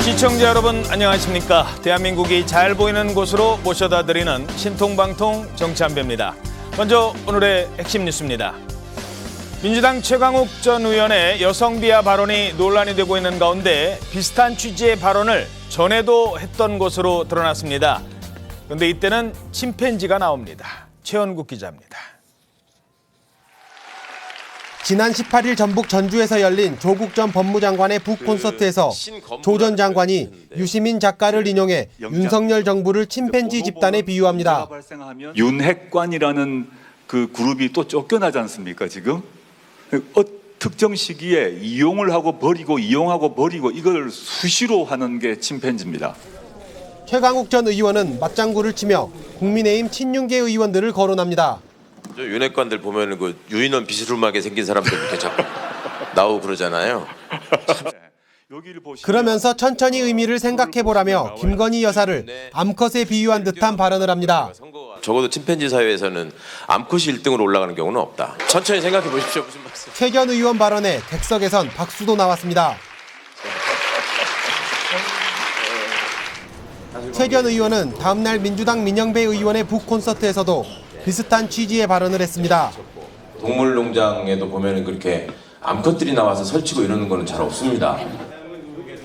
시청자 여러분 안녕하십니까. 대한민국이 잘 보이는 곳으로 모셔다 드리는 신통방통 정치한배입니다. 먼저 오늘의 핵심 뉴스입니다. 민주당 최강욱 전 의원의 여성 비하 발언이 논란이 되고 있는 가운데 비슷한 취지의 발언을 전에도 했던 것으로 드러났습니다. 그런데 이때는 침팬지가 나옵니다. 최원국 기자입니다. 지난 18일 전북 전주에서 열린 조국 전 법무장관의 북콘서트에서 조 전 장관이 유시민 작가를 인용해 윤석열 정부를 침팬지 집단에 비유합니다. 윤핵관이라는 그 그룹이 또 쫓겨나지 않습니까 지금? 특정 시기에 이용을 하고 버리고 이용하고 버리고 이걸 수시로 하는 게 침팬지입니다. 최강욱 전 의원은 맞장구를 치며 국민의힘 친윤계 의원들을 거론합니다. 윤핵관들 보면은 그 유인원 비스름하게 생긴 사람들 이렇게 자꾸 나오고 그러잖아요. 그러면서 천천히 의미를 생각해보라며 김건희 여사를 암컷에 비유한 듯한 발언을 합니다. 적어도 침팬지 사회에서는 암컷이 1등으로 올라가는 경우는 없다. 천천히 생각해 보십시오. 무슨 말씀? 최 전 의원 발언에 객석에선 박수도 나왔습니다. 최 전 의원은 다음 날 민주당 민영배 의원의 북콘서트에서도 비슷한 취지의 발언을 했습니다. 동물농장에도 보면은 그렇게 암컷들이 나와서 설치고 이러는 거는 잘 없습니다.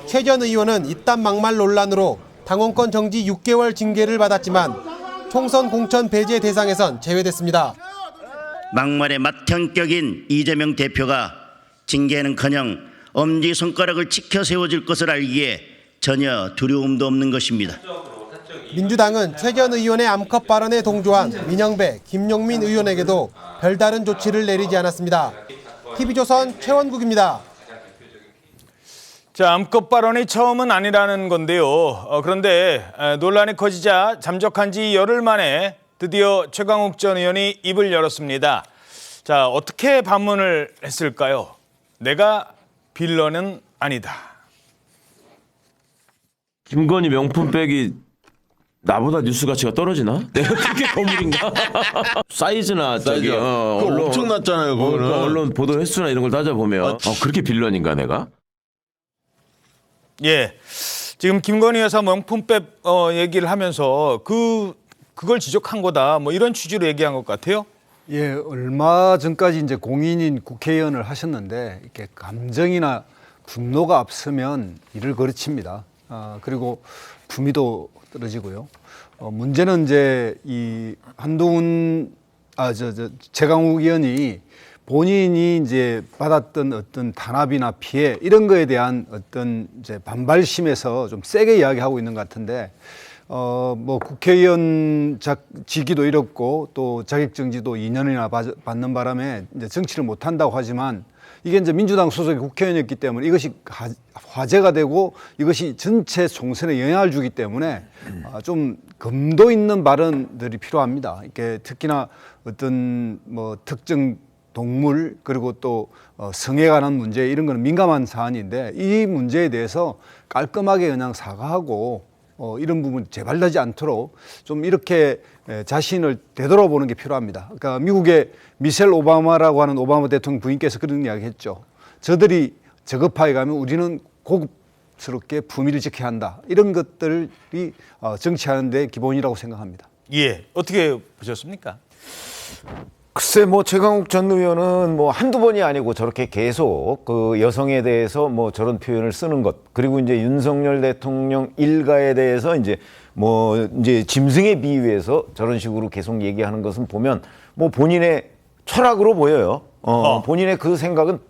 최 전 의원은 이딴 막말 논란으로 당원권 정지 6개월 징계를 받았지만 총선 공천 배제 대상에선 제외됐습니다. 막말의 맏형격인 이재명 대표가 징계는커녕 엄지손가락을 치켜 세워질 것을 알기에 전혀 두려움도 없는 것입니다. 민주당은 최 전 의원의 암컷 발언에 동조한 민영배, 김용민 의원에게도 별다른 조치를 내리지 않았습니다. TV조선 최원국입니다. 자, 암컷 발언이 처음은 아니라는 건데요. 그런데 논란이 커지자 잠적한 지 열흘 만에 드디어 최강욱 전 의원이 입을 열었습니다. 자, 어떻게 반문을 했을까요? 내가 빌런은 아니다. 김건희 명품백이 나보다 뉴스 가치가 떨어지나? 내가 그게 거물인가? 사이즈나 저기 언론 엄청났잖아요. 그거는 언론 보도 횟수나 이런 걸 따져보면 그렇게 빌런인가 내가? 예, 지금 김건희 여사 명품백 얘기를 하면서 그걸 지적한 거다. 뭐 이런 취지로 얘기한 것 같아요. 예, 얼마 전까지 이제 공인인 국회의원을 하셨는데 이렇게 감정이나 분노가 앞서면 일을 거르칩니다. 그리고 품위도 떨어지고요. 문제는 이제 이 한동훈 최강욱 의원이 본인이 이제 받았던 어떤 탄압이나 피해 이런 거에 대한 어떤 이제 반발심에서 좀 세게 이야기하고 있는 것 같은데 뭐 국회의원 직위도 잃었고 또 자격정지도 2년이나 받는 바람에 이제 정치를 못 한다고 하지만 이게 이제 민주당 소속의 국회의원이었기 때문에 이것이 화제가 되고 이것이 전체 총선에 영향을 주기 때문에 좀 금도 있는 발언들이 필요합니다. 이렇게 특히나 어떤 뭐 특정 동물 그리고 또 성에 관한 문제 이런 거는 민감한 사안인데 이 문제에 대해서 깔끔하게 그냥 사과하고 이런 부분 재발되지 않도록 좀 이렇게 자신을 되돌아보는 게 필요합니다. 그러니까 미국의 미셸 오바마라고 하는 오바마 대통령 부인께서 그런 이야기 했죠. 저들이 저급하게 가면 우리는 고급스럽게 품위를 지켜야 한다. 이런 것들이 정치하는 데 기본이라고 생각합니다. 예, 어떻게 보셨습니까? 글쎄 뭐 최강욱 전 의원은 뭐 한두 번이 아니고 저렇게 계속 그 여성에 대해서 뭐 저런 표현을 쓰는 것 그리고 이제 윤석열 대통령 일가에 대해서 이제 뭐 이제 짐승에 비유해서 저런 식으로 계속 얘기하는 것은 보면 뭐 본인의 철학으로 보여요. 본인의 그 생각은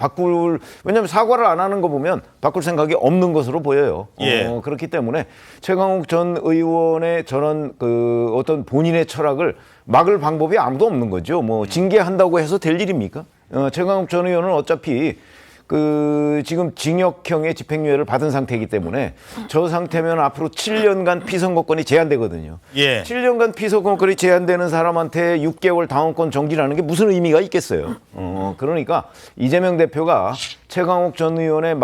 왜냐하면 사과를 안 하는 거 보면 바꿀 생각이 없는 것으로 보여요. 예. 그렇기 때문에 최강욱 전 의원의 저런 그 어떤 본인의 철학을 막을 방법이 아무도 없는 거죠. 뭐 징계한다고 해서 될 일입니까? 최강욱 전 의원은 어차피 그 지금 징역형의 집행유예를 받은 상태이기 때문에 저 상태면 앞으로 7년간 피선거권이 제한되거든요. 예. 7년간 피선거권이 제한되는 사람한테 6개월 당원권 정지라는 게 무슨 의미가 있겠어요. 그러니까 이재명 대표가 최강욱 전 의원의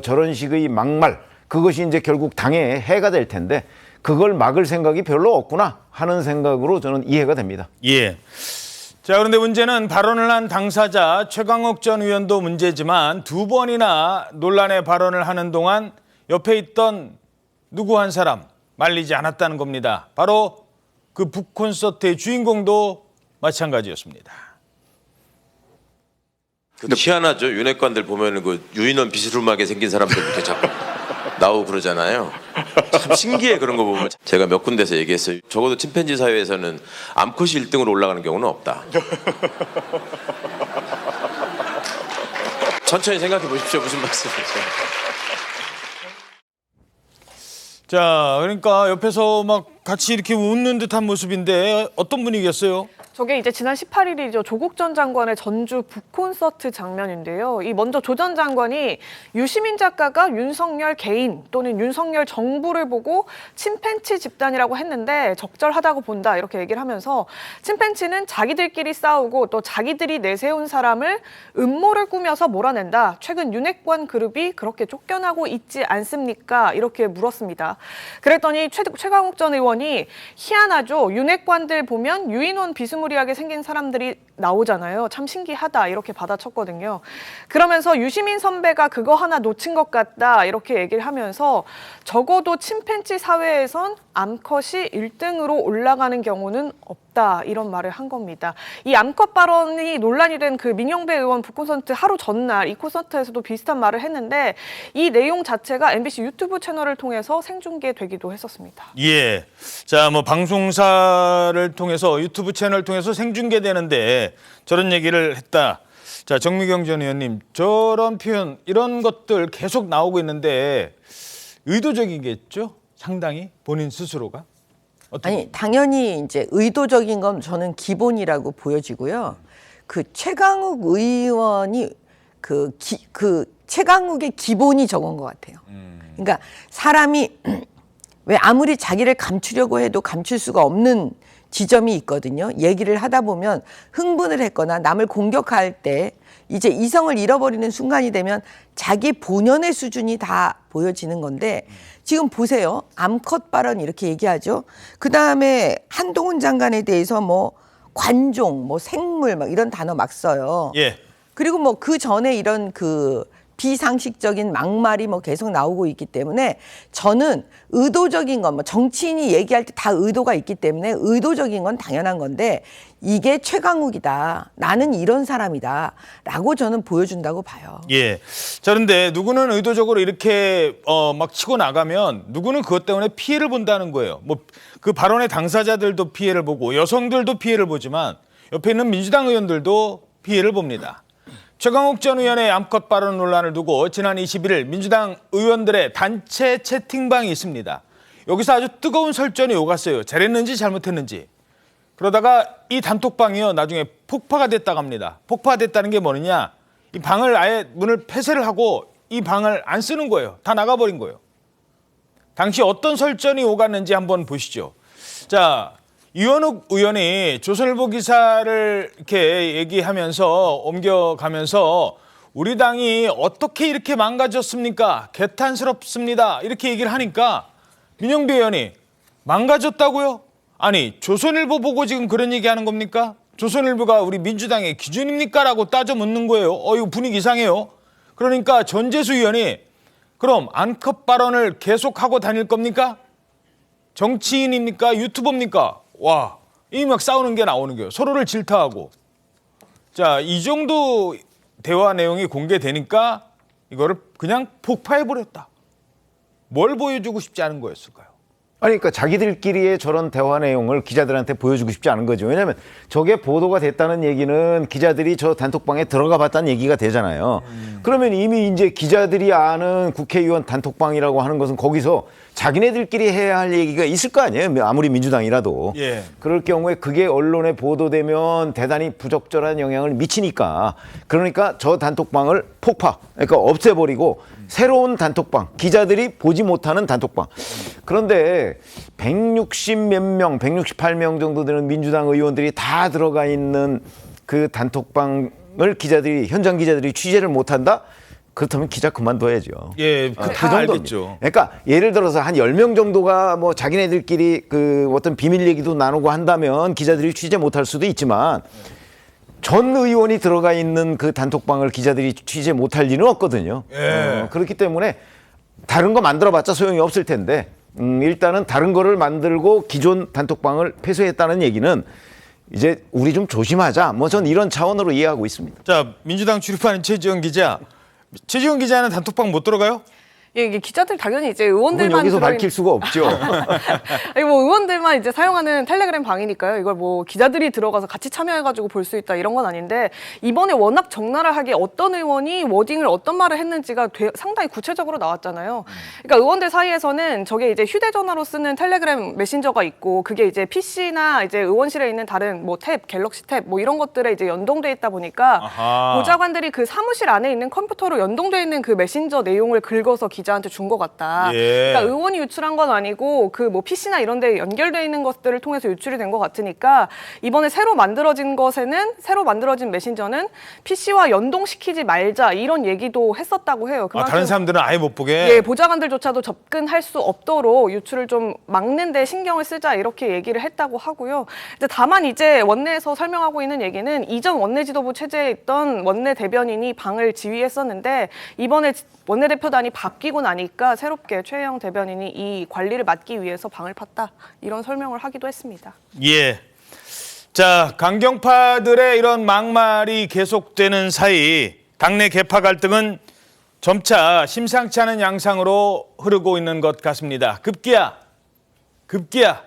저런 식의 막말 그것이 이제 결국 당에 해가 될 텐데 그걸 막을 생각이 별로 없구나 하는 생각으로 저는 이해가 됩니다. 예. 자, 그런데 문제는 발언을 한 당사자 최강욱 전 의원도 문제지만 두 번이나 논란의 발언을 하는 동안 옆에 있던 누구 한 사람 말리지 않았다는 겁니다. 바로 그 북콘서트의 주인공도 마찬가지였습니다. 희한하죠. 윤핵관들 보면은 그 유인원 비스름하게 생긴 사람들 이렇게 자꾸 나오고 그러잖아요. 참 신기해 그런 거 보면. 제가 몇 군데서 얘기했어요. 적어도 침팬지 사회에서는 암컷이 1등으로 올라가는 경우는 없다. 천천히 생각해 보십시오. 무슨 말씀이세요? 자, 그러니까 옆에서 막 같이 이렇게 웃는 듯한 모습인데 어떤 분위기였어요? 저게 이제 지난 18일이죠. 조국 전 장관의 전주 북콘서트 장면인데요. 이 먼저 조 전 장관이 유시민 작가가 윤석열 개인 또는 윤석열 정부를 보고 침팬치 집단이라고 했는데 적절하다고 본다 이렇게 얘기를 하면서 침팬치는 자기들끼리 싸우고 또 자기들이 내세운 사람을 음모를 꾸며서 몰아낸다. 최근 윤핵관 그룹이 그렇게 쫓겨나고 있지 않습니까? 이렇게 물었습니다. 그랬더니 최강욱 전 의원이 희한하죠. 윤핵관들 보면 유인원 비스무리하게 생긴 사람들이 나오잖아요. 참 신기하다 이렇게 받아쳤거든요. 그러면서 유시민 선배가 그거 하나 놓친 것 같다 이렇게 얘기를 하면서 적어도 침팬치 사회에선 암컷이 1등으로 올라가는 경우는 없다 이런 말을 한 겁니다. 이 암컷 발언이 논란이 된 그 민영배 의원 북콘서트 하루 전날 이 콘서트에서도 비슷한 말을 했는데 이 내용 자체가 MBC 유튜브 채널을 통해서 생중계되기도 했었습니다. 예. 자, 뭐 방송사를 통해서 유튜브 채널 통해서 생중계되는데 저런 얘기를 했다. 자, 정미경 전 의원님, 저런 표현 이런 것들 계속 나오고 있는데 의도적이겠죠? 상당히 본인 스스로가? 아니, 당연히 이제 의도적인 건 저는 기본이라고 보여지고요. 그 최강욱 의원이 그 최강욱의 기본이 저건 것 같아요. 그러니까 사람이 왜 아무리 자기를 감추려고 해도 감출 수가 없는 지점이 있거든요. 얘기를 하다 보면 흥분을 했거나 남을 공격할 때 이제 이성을 잃어버리는 순간이 되면 자기 본연의 수준이 다 보여지는 건데 지금 보세요. 암컷 발언 이렇게 얘기하죠. 그다음에 한동훈 장관에 대해서 뭐 관종, 뭐 생물 막 이런 단어 막 써요. 예. 그리고 뭐 그 전에 이런 그 비상식적인 막말이 뭐 계속 나오고 있기 때문에 저는 의도적인 건 뭐 정치인이 얘기할 때 다 의도가 있기 때문에 의도적인 건 당연한 건데 이게 최강욱이다. 나는 이런 사람이다. 라고 저는 보여준다고 봐요. 예. 자, 그런데 누구는 의도적으로 이렇게 막 치고 나가면 누구는 그것 때문에 피해를 본다는 거예요. 뭐 그 발언의 당사자들도 피해를 보고 여성들도 피해를 보지만 옆에 있는 민주당 의원들도 피해를 봅니다. 최강욱 전 의원의 암컷 발언 논란을 두고 지난 21일 민주당 의원들의 단체 채팅방이 있습니다. 여기서 아주 뜨거운 설전이 오갔어요. 잘했는지 잘못했는지. 그러다가 이 단톡방이요 나중에 폭파가 됐다고 합니다. 폭파가 됐다는 게 뭐느냐. 이 방을 아예 문을 폐쇄를 하고 이 방을 안 쓰는 거예요. 다 나가버린 거예요. 당시 어떤 설전이 오갔는지 한번 보시죠. 자, 이원욱 의원이 조선일보 기사를 이렇게 얘기하면서 옮겨가면서 우리 당이 어떻게 이렇게 망가졌습니까? 개탄스럽습니다. 이렇게 얘기를 하니까 민영배 의원이 망가졌다고요? 아니, 조선일보 보고 지금 그런 얘기하는 겁니까? 조선일보가 우리 민주당의 기준입니까? 라고 따져 묻는 거예요. 이거 분위기 이상해요. 그러니까 전재수 의원이 그럼 암컷 발언을 계속하고 다닐 겁니까? 정치인입니까? 유튜버입니까? 와, 이미 막 싸우는 게 나오는 거예요. 서로를 질타하고. 자, 이 정도 대화 내용이 공개되니까 이거를 그냥 폭파해버렸다. 뭘 보여주고 싶지 않은 거였을까요? 아니, 그러니까 자기들끼리의 저런 대화 내용을 기자들한테 보여주고 싶지 않은 거죠. 왜냐하면 저게 보도가 됐다는 얘기는 기자들이 저 단톡방에 들어가 봤다는 얘기가 되잖아요. 그러면 이미 이제 기자들이 아는 국회의원 단톡방이라고 하는 것은 거기서 자기네들끼리 해야 할 얘기가 있을 거 아니에요. 아무리 민주당이라도. 예. 그럴 경우에 그게 언론에 보도되면 대단히 부적절한 영향을 미치니까 그러니까 저 단톡방을 폭파, 그러니까 없애버리고 새로운 단톡방, 기자들이 보지 못하는 단톡방. 그런데 160 몇 명, 168명 정도 되는 민주당 의원들이 다 들어가 있는 그 단톡방을 기자들이, 현장 기자들이 취재를 못한다? 그렇다면 기자 그만둬야죠. 예, 그 다 정도입니다. 알겠죠. 그러니까 예를 들어서 한 10명 정도가 뭐 자기네들끼리 그 어떤 비밀 얘기도 나누고 한다면 기자들이 취재 못할 수도 있지만 전 의원이 들어가 있는 그 단톡방을 기자들이 취재 못할 리는 없거든요. 예. 그렇기 때문에 다른 거 만들어봤자 소용이 없을 텐데 일단은 다른 거를 만들고 기존 단톡방을 폐쇄했다는 얘기는 이제 우리 좀 조심하자. 뭐 전 이런 차원으로 이해하고 있습니다. 자, 민주당 출입하는 최지원 기자. 최지원 기자는 단톡방 못 들어가요? 예, 이게 기자들 당연히 이제 그건 의원들만 여기서 밝힐 수가 없죠. 아니 뭐 의원들만 이제 사용하는 텔레그램 방이니까요. 이걸 뭐 기자들이 들어가서 같이 참여해가지고 볼 수 있다 이런 건 아닌데 이번에 워낙 적나라하게 어떤 의원이 워딩을 어떤 말을 했는지가 상당히 구체적으로 나왔잖아요. 그러니까 의원들 사이에서는 저게 이제 휴대전화로 쓰는 텔레그램 메신저가 있고 그게 이제 PC나 이제 의원실에 있는 다른 뭐 탭, 갤럭시 탭 뭐 이런 것들에 이제 연동돼 있다 보니까 아하. 보좌관들이 그 사무실 안에 있는 컴퓨터로 연동돼 있는 그 메신저 내용을 긁어서 기자한테 준 것 같다. 예. 그러니까 의원이 유출한 건 아니고 그 뭐 PC나 이런 데 연결돼 있는 것들을 통해서 유출이 된 것 같으니까 이번에 새로 만들어진 메신저는 PC와 연동시키지 말자 이런 얘기도 했었다고 해요. 아, 다른 사람들은 아예 못 보게? 예, 보좌관들조차도 접근할 수 없도록 유출을 좀 막는 데 신경을 쓰자 이렇게 얘기를 했다고 하고요. 이제 다만 이제 원내에서 설명하고 있는 얘기는 이전 원내지도부 체제에 있던 원내 대변인이 방을 지휘했었는데 이번에 원내대표단이 바뀌고 나니까 새롭게 최혜영 대변인이 이 관리를 맡기 위해서 방을 팠다 이런 설명을 하기도 했습니다. 예. 자, 강경파들의 이런 막말이 계속되는 사이 당내 계파 갈등은 점차 심상치 않은 양상으로 흐르고 있는 것 같습니다. 급기야.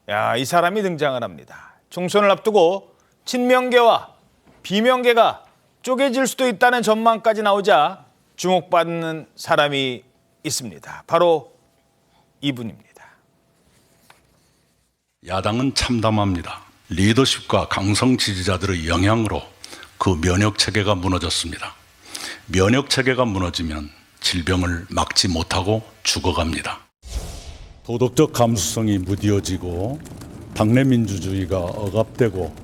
야, 이 사람이 등장을 합니다. 총선을 앞두고 친명계와 비명계가 쪼개질 수도 있다는 전망까지 나오자 주목받는 사람이 있습니다. 바로 이분입니다. 야당은 참담합니다. 리더십과 강성 지지자들의 영향으로 그 면역체계가 무너졌습니다. 면역체계가 무너지면 질병을 막지 못하고 죽어갑니다. 도덕적 감수성이 무뎌지고 당내 민주주의가 억압되고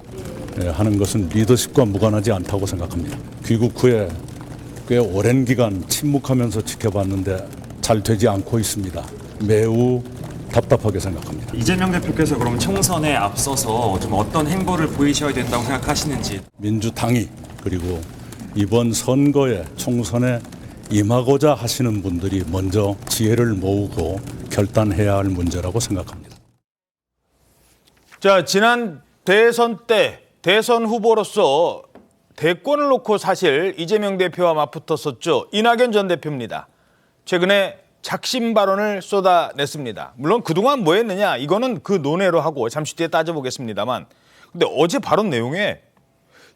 하는 것은 리더십과 무관하지 않다고 생각합니다. 귀국 후에 꽤 오랜 기간 침묵하면서 지켜봤는데 잘 되지 않고 있습니다. 매우 답답하게 생각합니다. 이재명 대표께서 그럼 총선에 앞서서 좀 어떤 행보를 보이셔야 된다고 생각하시는지. 민주당이 그리고 이번 선거에 총선에 임하고자 하시는 분들이 먼저 지혜를 모으고 결단해야 할 문제라고 생각합니다. 자, 지난 대선 때 대선 후보로서 대권을 놓고 사실 이재명 대표와 맞붙었었죠. 이낙연 전 대표입니다. 최근에 작심 발언을 쏟아냈습니다. 물론 그동안 뭐 했느냐 이거는 그 논외로 하고 잠시 뒤에 따져보겠습니다만 근데 어제 발언 내용에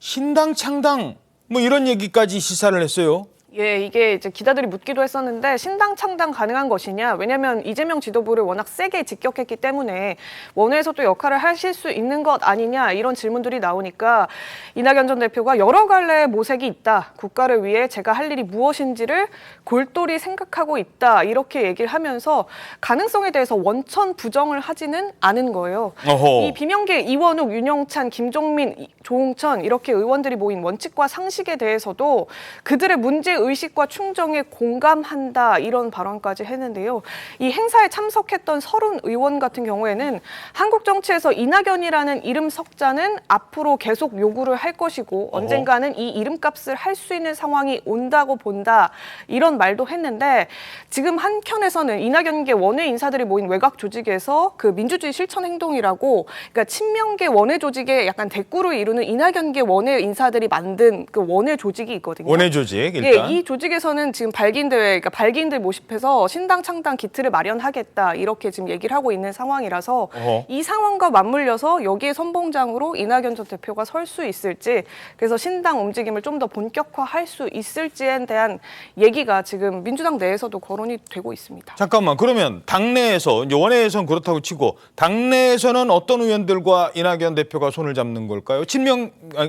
신당 창당 뭐 이런 얘기까지 시사를 했어요. 예, 이게 이제 기자들이 묻기도 했었는데 신당 창당 가능한 것이냐? 왜냐하면 이재명 지도부를 워낙 세게 직격했기 때문에 원외에서 또 역할을 하실 수 있는 것 아니냐 이런 질문들이 나오니까 이낙연 전 대표가 여러 갈래의 모색이 있다. 국가를 위해 제가 할 일이 무엇인지를 골똘히 생각하고 있다. 이렇게 얘기를 하면서 가능성에 대해서 원천 부정을 하지는 않은 거예요. 어허. 이 비명계 이원욱, 윤영찬, 김종민, 조홍천 이렇게 의원들이 모인 원칙과 상식에 대해서도 그들의 문제 의식과 충정에 공감한다 이런 발언까지 했는데요. 이 행사에 참석했던 30 의원 같은 경우에는 한국 정치에서 이낙연이라는 이름 석자는 앞으로 계속 요구를 할 것이고 언젠가는 이 이름값을 할 수 있는 상황이 온다고 본다 이런 말도 했는데 지금 한켠에서는 이낙연계 원외 인사들이 모인 외곽 조직에서 그 민주주의 실천 행동이라고 그러니까 친명계 원외 조직에 약간 대꾸를 이루는 이낙연계 원외 인사들이 만든 그 원외 조직이 있거든요. 원외 조직 일단. 예, 이 조직에서는 지금 그러니까 발기인들 모집해서 신당 창당 기틀을 마련하겠다 이렇게 지금 얘기를 하고 있는 상황이라서 이 상황과 맞물려서 여기에 선봉장으로 이낙연 전 대표가 설 수 있을지 그래서 신당 움직임을 좀 더 본격화할 수 있을지에 대한 얘기가 지금 민주당 내에서도 거론이 되고 있습니다. 잠깐만 그러면 당내에서 이제 원외에서는 그렇다고 치고 당내에서는 어떤 의원들과 이낙연 대표가 손을 잡는 걸까요?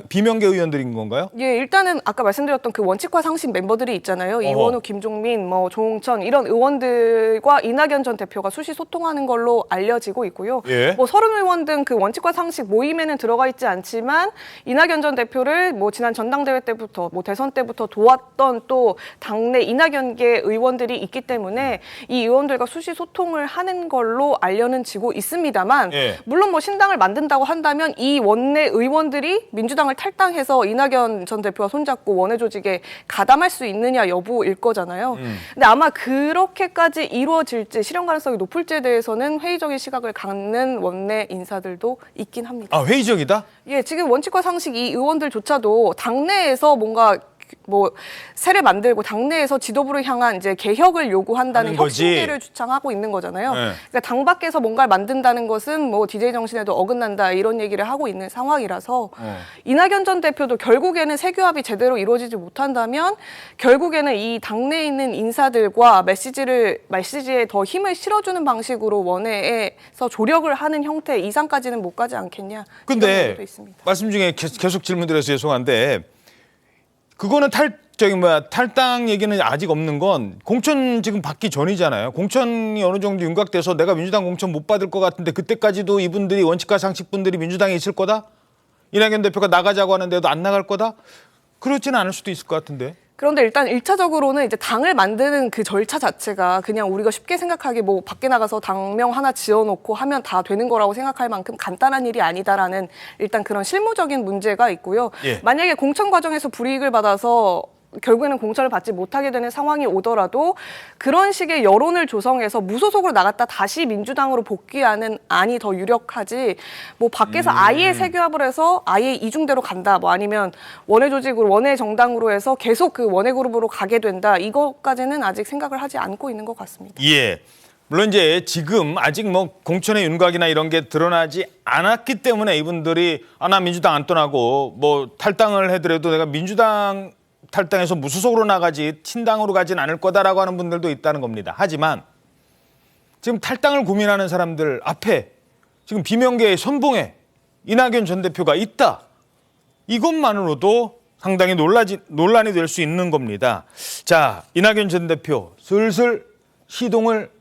비명계 의원들인 건가요? 예, 일단은 아까 말씀드렸던 그 원칙과 상식 멤버들이 있잖아요. 이원우, 김종민, 조홍천 이런 의원들과 이낙연 전 대표가 수시 소통하는 걸로 알려지고 있고요. 예. 30 의원 등 그 원칙과 상식 모임에는 들어가 있지 않지만 이낙연 전 대표를 지난 전당대회 때부터 대선 때부터 도왔던 또 당내 이낙연계 의원들이 있기 때문에 이 의원들과 수시 소통을 하는 걸로 알려는 지고 있습니다만 예. 물론 신당을 만든다고 한다면 이 원내 의원들이 민주당을 탈당해서 이낙연 전 대표와 손잡고 원외 조직에 가담할 수 있느냐 여부일 거잖아요. 근데 아마 그렇게까지 이루어질지 실현 가능성이 높을지에 대해서는 회의적인 시각을 갖는 원내 인사들도 있긴 합니다. 아, 회의적이다? 예, 지금 원칙과 상식 이 의원들조차도 당내에서 뭔가 뭐 새를 만들고 당내에서 지도부를 향한 이제 개혁을 요구한다는 하는 거지. 혁신제를 주창하고 있는 거잖아요. 네. 그러니까 당 밖에서 뭔가를 만든다는 것은 뭐 DJ 정신에도 어긋난다 이런 얘기를 하고 있는 상황이라서 이낙연 전 대표도 결국에는 세규합이 제대로 이루어지지 못한다면 결국에는 이 당내에 있는 인사들과 메시지에 더 힘을 실어주는 방식으로 원내에서 조력을 하는 형태 이상까지는 못 가지 않겠냐. 이런 근데 얘기도 있습니다. 말씀 중에 계속 질문드려서 죄송한데 그거는 탈당 얘기는 아직 없는 건 공천 지금 받기 전이잖아요. 공천이 어느 정도 윤곽돼서 내가 민주당 공천 못 받을 것 같은데 그때까지도 이분들이 원칙과 상식분들이 민주당에 있을 거다? 이낙연 대표가 나가자고 하는데도 안 나갈 거다? 그렇지는 않을 수도 있을 것 같은데. 그런데 일단 1차적으로는 이제 당을 만드는 그 절차 자체가 그냥 우리가 쉽게 생각하기 뭐 밖에 나가서 당명 하나 지어놓고 하면 다 되는 거라고 생각할 만큼 간단한 일이 아니다라는 일단 그런 실무적인 문제가 있고요. 예. 만약에 공천 과정에서 불이익을 받아서 결국에는 공천을 받지 못하게 되는 상황이 오더라도 그런 식의 여론을 조성해서 무소속으로 나갔다 다시 민주당으로 복귀하는 안이 더 유력하지 뭐 밖에서 아예 세규합을 해서 아예 이중대로 간다 뭐 아니면 원외 조직으로 원외 정당으로 해서 계속 그 원외 그룹으로 가게 된다 이것까지는 아직 생각을 하지 않고 있는 것 같습니다. 예. 물론 이제 지금 아직 뭐 공천의 윤곽이나 이런 게 드러나지 않았기 때문에 이분들이 나 민주당 안 떠나고 뭐 탈당을 해더라도 내가 민주당 탈당해서 무소속으로 나가지 친당으로 가진 않을 거다라고 하는 분들도 있다는 겁니다. 하지만 지금 탈당을 고민하는 사람들 앞에 지금 비명계의 선봉에 이낙연 전 대표가 있다. 이것만으로도 상당히 논란이 될 수 있는 겁니다. 자, 이낙연 전 대표 슬슬 시동을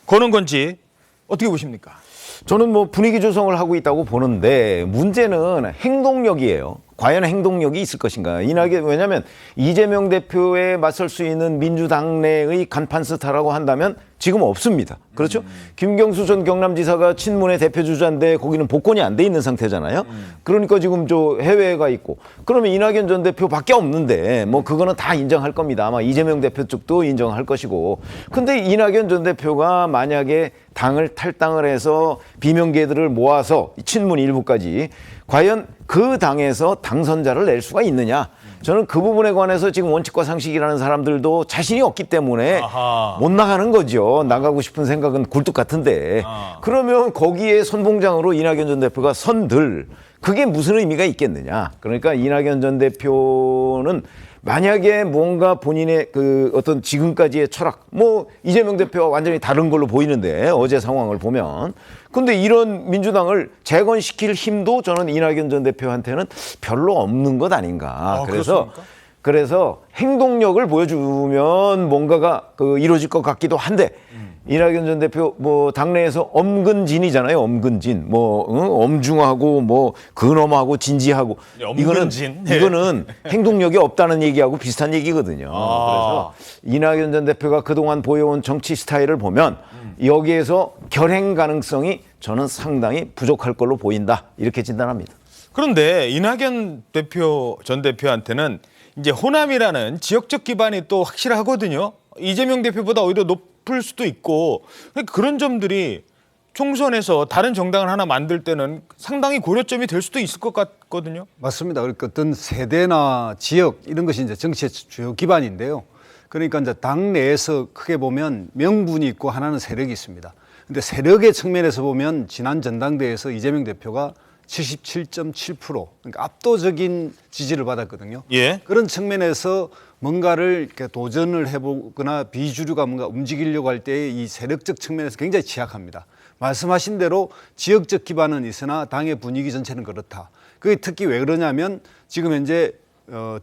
거는 건지 어떻게 보십니까? 저는 뭐 분위기 조성을 하고 있다고 보는데 문제는 행동력이에요. 과연 행동력이 있을 것인가. 왜냐하면 이재명 대표에 맞설 수 있는 민주당 내의 간판 스타라고 한다면 지금 없습니다. 그렇죠? 김경수 전 경남지사가 친문의 대표 주자인데 거기는 복권이 안 돼 있는 상태잖아요. 그러니까 지금 저 해외가 있고 그러면 이낙연 전 대표밖에 없는데 뭐 그거는 다 인정할 겁니다. 아마 이재명 대표 쪽도 인정할 것이고. 근데 이낙연 전 대표가 만약에 당을 탈당을 해서 비명계들을 모아서 친문 일부까지 과연 그 당에서 당선자를 낼 수가 있느냐. 저는 그 부분에 관해서 지금 원칙과 상식이라는 사람들도 자신이 없기 때문에 못 나가는 거죠. 나가고 싶은 생각은 굴뚝 같은데. 그러면 거기에 선봉장으로 이낙연 전 대표가 선들. 그게 무슨 의미가 있겠느냐. 그러니까 이낙연 전 대표는 만약에 뭔가 본인의 그 어떤 지금까지의 철학, 뭐 이재명 대표와 완전히 다른 걸로 보이는데 어제 상황을 보면. 근데 이런 민주당을 재건시킬 힘도 저는 이낙연 전 대표한테는 별로 없는 것 아닌가. 그래서 행동력을 보여주면 뭔가가 이루어질 것 같기도 한데 이낙연 전 대표 뭐 당내에서 엄근진이잖아요. 엄근진. 엄중하고 뭐 근엄하고 진지하고 이거는 행동력이 없다는 얘기하고 비슷한 얘기거든요. 그래서 이낙연 전 대표가 그동안 보여온 정치 스타일을 보면 여기에서 결행 가능성이 저는 상당히 부족할 걸로 보인다. 이렇게 진단합니다. 그런데 이낙연 전 대표한테는 이제 호남이라는 지역적 기반이 또 확실하거든요. 이재명 대표보다 오히려 높을 수도 있고 그런 점들이 총선에서 다른 정당을 하나 만들 때는 상당히 고려점이 될 수도 있을 것 같거든요. 맞습니다. 그러니까 어떤 세대나 지역 이런 것이 이제 정치의 주요 기반인데요. 그러니까 이제 당 내에서 크게 보면 명분이 있고 하나는 세력이 있습니다. 근데 세력의 측면에서 보면 지난 전당대회에서 이재명 대표가 77.7% 그러니까 압도적인 지지를 받았거든요. 예. 그런 측면에서 뭔가를 이렇게 도전을 해보거나 비주류가 뭔가 움직이려고 할 때 이 세력적 측면에서 굉장히 취약합니다. 말씀하신 대로 지역적 기반은 있으나 당의 분위기 전체는 그렇다. 그게 특히 왜 그러냐면 지금 현재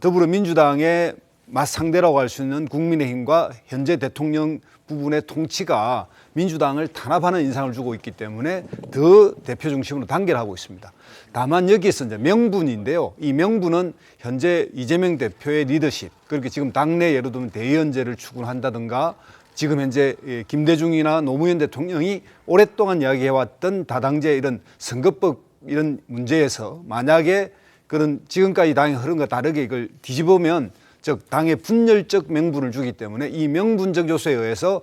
더불어민주당의 맞상대라고 할 수 있는 국민의힘과 현재 대통령 부분의 통치가 민주당을 탄압하는 인상을 주고 있기 때문에 더 대표 중심으로 단결을 하고 있습니다. 다만 여기에서 이제 명분인데요. 이 명분은 현재 이재명 대표의 리더십, 그렇게 지금 당내 예를 들면 대의원제를 추구한다든가 지금 현재 김대중이나 노무현 대통령이 오랫동안 이야기해왔던 다당제 이런 선거법 이런 문제에서 만약에 그런 지금까지 당의 흐름과 다르게 이걸 뒤집으면 즉 당의 분열적 명분을 주기 때문에 이 명분적 요소에 의해서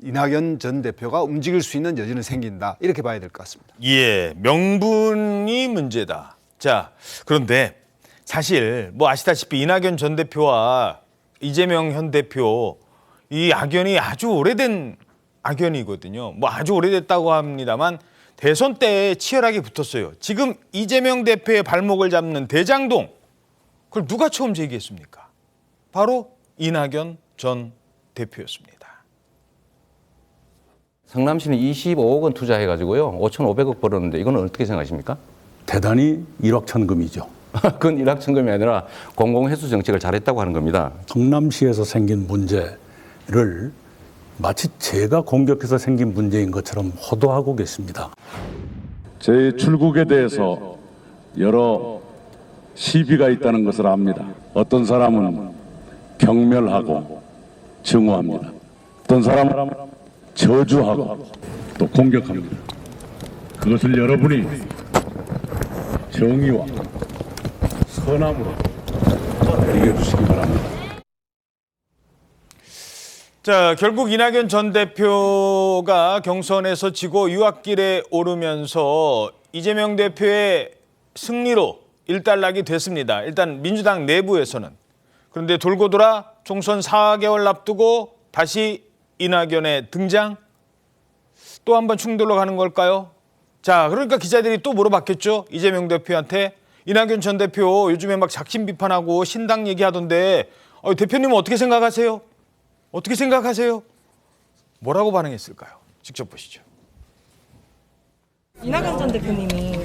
이낙연 전 대표가 움직일 수 있는 여지는 생긴다. 이렇게 봐야 될 것 같습니다. 예, 명분이 문제다. 자, 그런데 사실 뭐 아시다시피 이낙연 전 대표와 이재명 현 대표 이 악연이 아주 오래된 악연이거든요. 뭐 아주 오래됐다고 합니다만 대선 때 치열하게 붙었어요. 지금 이재명 대표의 발목을 잡는 대장동, 그걸 누가 처음 제기했습니까? 바로 이낙연 전 대표였습니다. 성남시는 25억 원 투자해가지고요 5,500억 벌었는데 이거는 어떻게 생각하십니까? 대단히 일확천금이죠. 그건 일확천금이 아니라 공공회수 정책을 잘했다고 하는 겁니다. 성남시에서 생긴 문제를 마치 제가 공격해서 생긴 문제인 것처럼 호도하고 계십니다. 제 출국에 대해서 여러 시비가 있다는 것을 압니다. 어떤 사람은 경멸하고 증오합니다. 어떤 사람은 저주하고 또 공격합니다. 그것을 여러분이 정의와 선함으로 이겨주시기 바랍니다. 자, 결국 이낙연 전 대표가 경선에서 지고 유학길에 오르면서 이재명 대표의 승리로 일단락이 됐습니다. 일단 민주당 내부에서는. 그런데 돌고 돌아 총선 4개월 앞두고 다시 이낙연의 등장? 또 한 번 충돌로 가는 걸까요? 자, 그러니까 기자들이 또 물어봤겠죠. 이재명 대표한테. 이낙연 전 대표 요즘에 막 작심 비판하고 신당 얘기하던데 대표님은 어떻게 생각하세요? 어떻게 생각하세요? 뭐라고 반응했을까요? 직접 보시죠. 이낙연 전 대표님이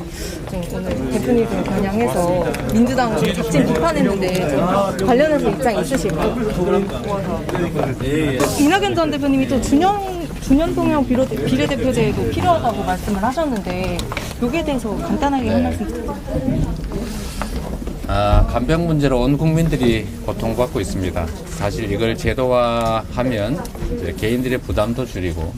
오늘 대표님을 겨냥해서 민주당을 작심 비판했는데 좀 관련해서 입장 있으실까요? 이낙연 전 대표님이 또 준연동형 비례대표제도 필요하다고 말씀을 하셨는데 여기에 대해서 간단하게 한 말씀 부탁드립니다. 간병 문제로 온 국민들이 고통받고 있습니다. 사실 이걸 제도화하면 이제 개인들의 부담도 줄이고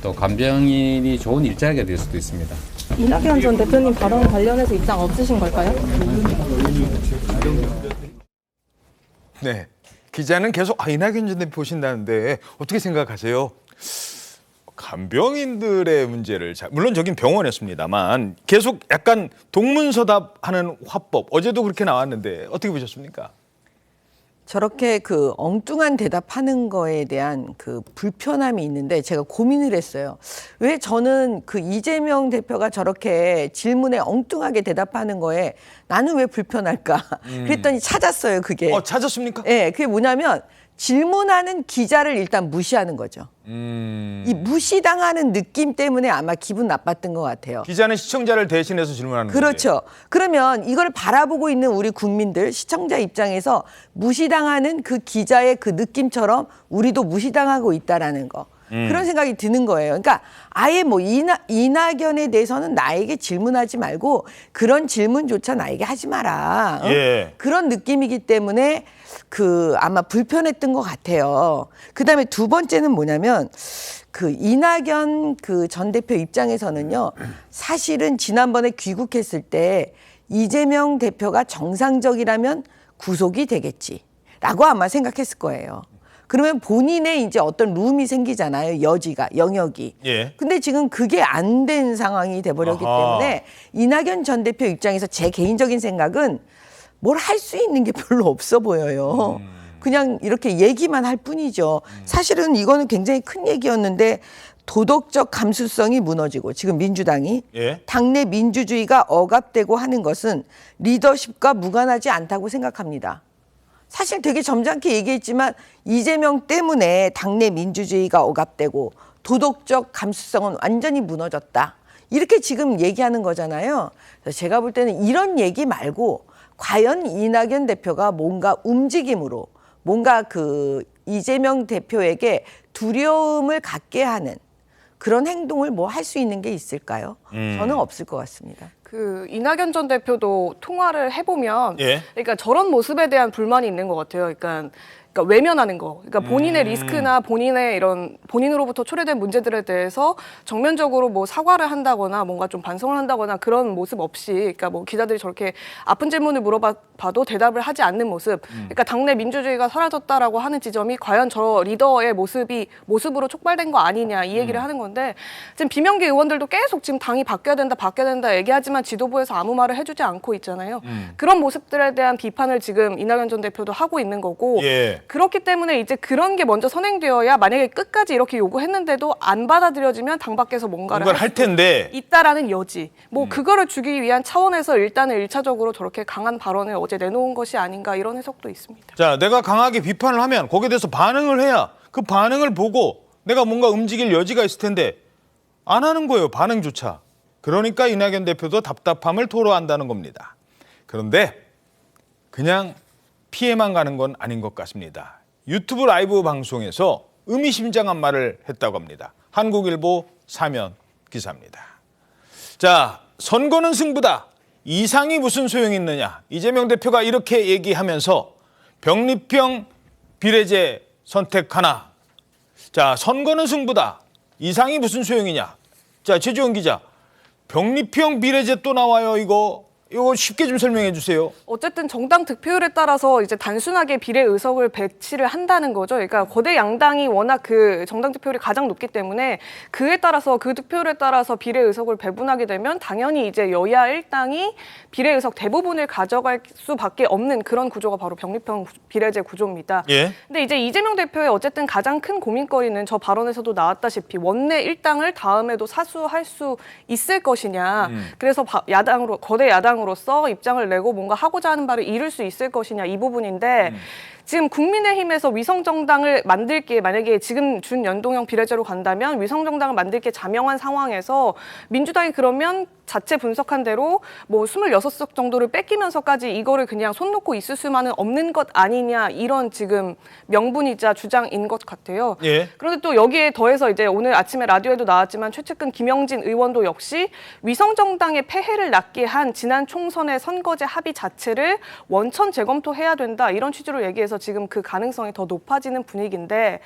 또 간병인이 좋은 일자리가 될 수도 있습니다. 이낙연 전 대표님 발언 관련해서 입장 없으신 걸까요? 네, 기자는 계속 이낙연 전 대표 보신다는데 어떻게 생각하세요? 간병인들의 문제를 물론 저긴 병원이었습니다만 계속 약간 동문서답하는 화법 어제도 그렇게 나왔는데 어떻게 보셨습니까? 저렇게 그 엉뚱한 대답하는 거에 대한 그 불편함이 있는데 제가 고민을 했어요. 왜 저는 그 이재명 대표가 저렇게 질문에 엉뚱하게 대답하는 거에 나는 왜 불편할까? 그랬더니 찾았어요, 그게. 찾았습니까? 네, 그게 뭐냐면 질문하는 기자를 일단 무시하는 거죠. 이 무시당하는 느낌 때문에 아마 기분 나빴던 것 같아요. 기자는 시청자를 대신해서 질문하는 거죠. 그렇죠. 그러면 이걸 바라보고 있는 우리 국민들, 시청자 입장에서 무시당하는 그 기자의 그 느낌처럼 우리도 무시당하고 있다라는 거. 그런 생각이 드는 거예요. 그러니까 아예 뭐 이낙연에 대해서는 나에게 질문하지 말고 그런 질문조차 나에게 하지 마라. 예. 그런 느낌이기 때문에 아마 불편했던 것 같아요. 그다음에 두 번째는 뭐냐면 그 이낙연 그 전 대표 입장에서는요. 사실은 지난번에 귀국했을 때 이재명 대표가 정상적이라면 구속이 되겠지라고 아마 생각했을 거예요. 그러면 본인의 이제 어떤 룸이 생기잖아요. 여지가, 영역이. 예. 근데 지금 그게 안 된 상황이 돼버렸기 때문에 이낙연 전 대표 입장에서 제 개인적인 생각은 뭘 할 수 있는 게 별로 없어 보여요. 그냥 이렇게 얘기만 할 뿐이죠. 사실은 이거는 굉장히 큰 얘기였는데 도덕적 감수성이 무너지고 지금 민주당이 당내 민주주의가 억압되고 하는 것은 리더십과 무관하지 않다고 생각합니다. 사실 되게 점잖게 얘기했지만 이재명 때문에 당내 민주주의가 억압되고 도덕적 감수성은 완전히 무너졌다. 이렇게 지금 얘기하는 거잖아요. 그래서 제가 볼 때는 이런 얘기 말고 과연 이낙연 대표가 뭔가 움직임으로 뭔가 그 이재명 대표에게 두려움을 갖게 하는 그런 행동을 뭐 할 수 있는 게 있을까요? 저는 없을 것 같습니다. 그 이낙연 전 대표도 통화를 해보면 예. 그러니까 저런 모습에 대한 불만이 있는 것 같아요. 그러니까 그러니까 외면하는 거. 그러니까 본인의 리스크나 본인의 이런 본인으로부터 초래된 문제들에 대해서 정면적으로 뭐 사과를 한다거나 뭔가 좀 반성을 한다거나 그런 모습 없이, 그러니까 뭐 기자들이 저렇게 아픈 질문을 물어봐도 대답을 하지 않는 모습. 그러니까 당내 민주주의가 사라졌다라고 하는 지점이 과연 저 리더의 모습으로 촉발된 거 아니냐 이 얘기를 하는 건데, 지금 비명계 의원들도 계속 지금 당이 바뀌어야 된다 얘기하지만 지도부에서 아무 말을 해주지 않고 있잖아요. 그런 모습들에 대한 비판을 지금 이낙연 전 대표도 하고 있는 거고, 예. 그렇기 때문에 이제 그런 게 먼저 선행되어야, 만약에 끝까지 이렇게 요구했는데도 안 받아들여지면 당 밖에서 뭔가를 할 텐데 있다라는 여지, 뭐 그거를 주기 위한 차원에서 일단은 1차적으로 저렇게 강한 발언을 어제 내놓은 것이 아닌가 이런 해석도 있습니다. 자, 내가 강하게 비판을 하면 거기에 대해서 반응을 해야 그 반응을 보고 내가 뭔가 움직일 여지가 있을 텐데 안 하는 거예요, 반응조차. 그러니까 이낙연 대표도 답답함을 토로한다는 겁니다. 그런데 그냥 피해만 가는 건 아닌 것 같습니다. 유튜브 라이브 방송에서 의미심장한 말을 했다고 합니다. 한국일보 사면 기사입니다. 자, 선거는 승부다. 이상이 무슨 소용이 있느냐. 이재명 대표가 이렇게 얘기하면서 병립형 비례제 선택하나. 자, 선거는 승부다. 이상이 무슨 소용이냐. 자, 최지원 기자. 병립형 비례제 또 나와요, 이거 쉽게 좀 설명해 주세요. 어쨌든 정당 득표율에 따라서 이제 단순하게 비례 의석을 배치를 한다는 거죠. 그러니까 거대 양당이 워낙 그 정당 득표율이 가장 높기 때문에 그에 따라서 그 득표율에 따라서 비례 의석을 배분하게 되면 당연히 이제 여야 1당이 비례 의석 대부분을 가져갈 수밖에 없는 그런 구조가 바로 병립형 비례제 구조입니다. 예. 근데 이제 이재명 대표의 어쨌든 가장 큰 고민거리는 저 발언에서도 나왔다시피 원내 1당을 다음에도 사수할 수 있을 것이냐. 그래서 거대 야당으로서 입장을 내고 뭔가 하고자 하는 바를 이룰 수 있을 것이냐 이 부분인데, 지금 국민의힘에서 위성정당을 만들기에, 만약에 지금 준연동형 비례제로 간다면 위성정당을 만들기에 자명한 상황에서 민주당이 그러면 자체 분석한 대로 뭐 26석 정도를 뺏기면서까지 이거를 그냥 손 놓고 있을 수만은 없는 것 아니냐, 이런 지금 명분이자 주장인 것 같아요. 예. 그런데 또 여기에 더해서 이제 오늘 아침에 라디오에도 나왔지만 최측근 김영진 의원도 역시 위성정당의 폐해를 낳게 한 지난 총선의 선거제 합의 자체를 원천 재검토해야 된다, 이런 취지로 얘기해서 지금 그 가능성이 더 높아지는 분위기인데,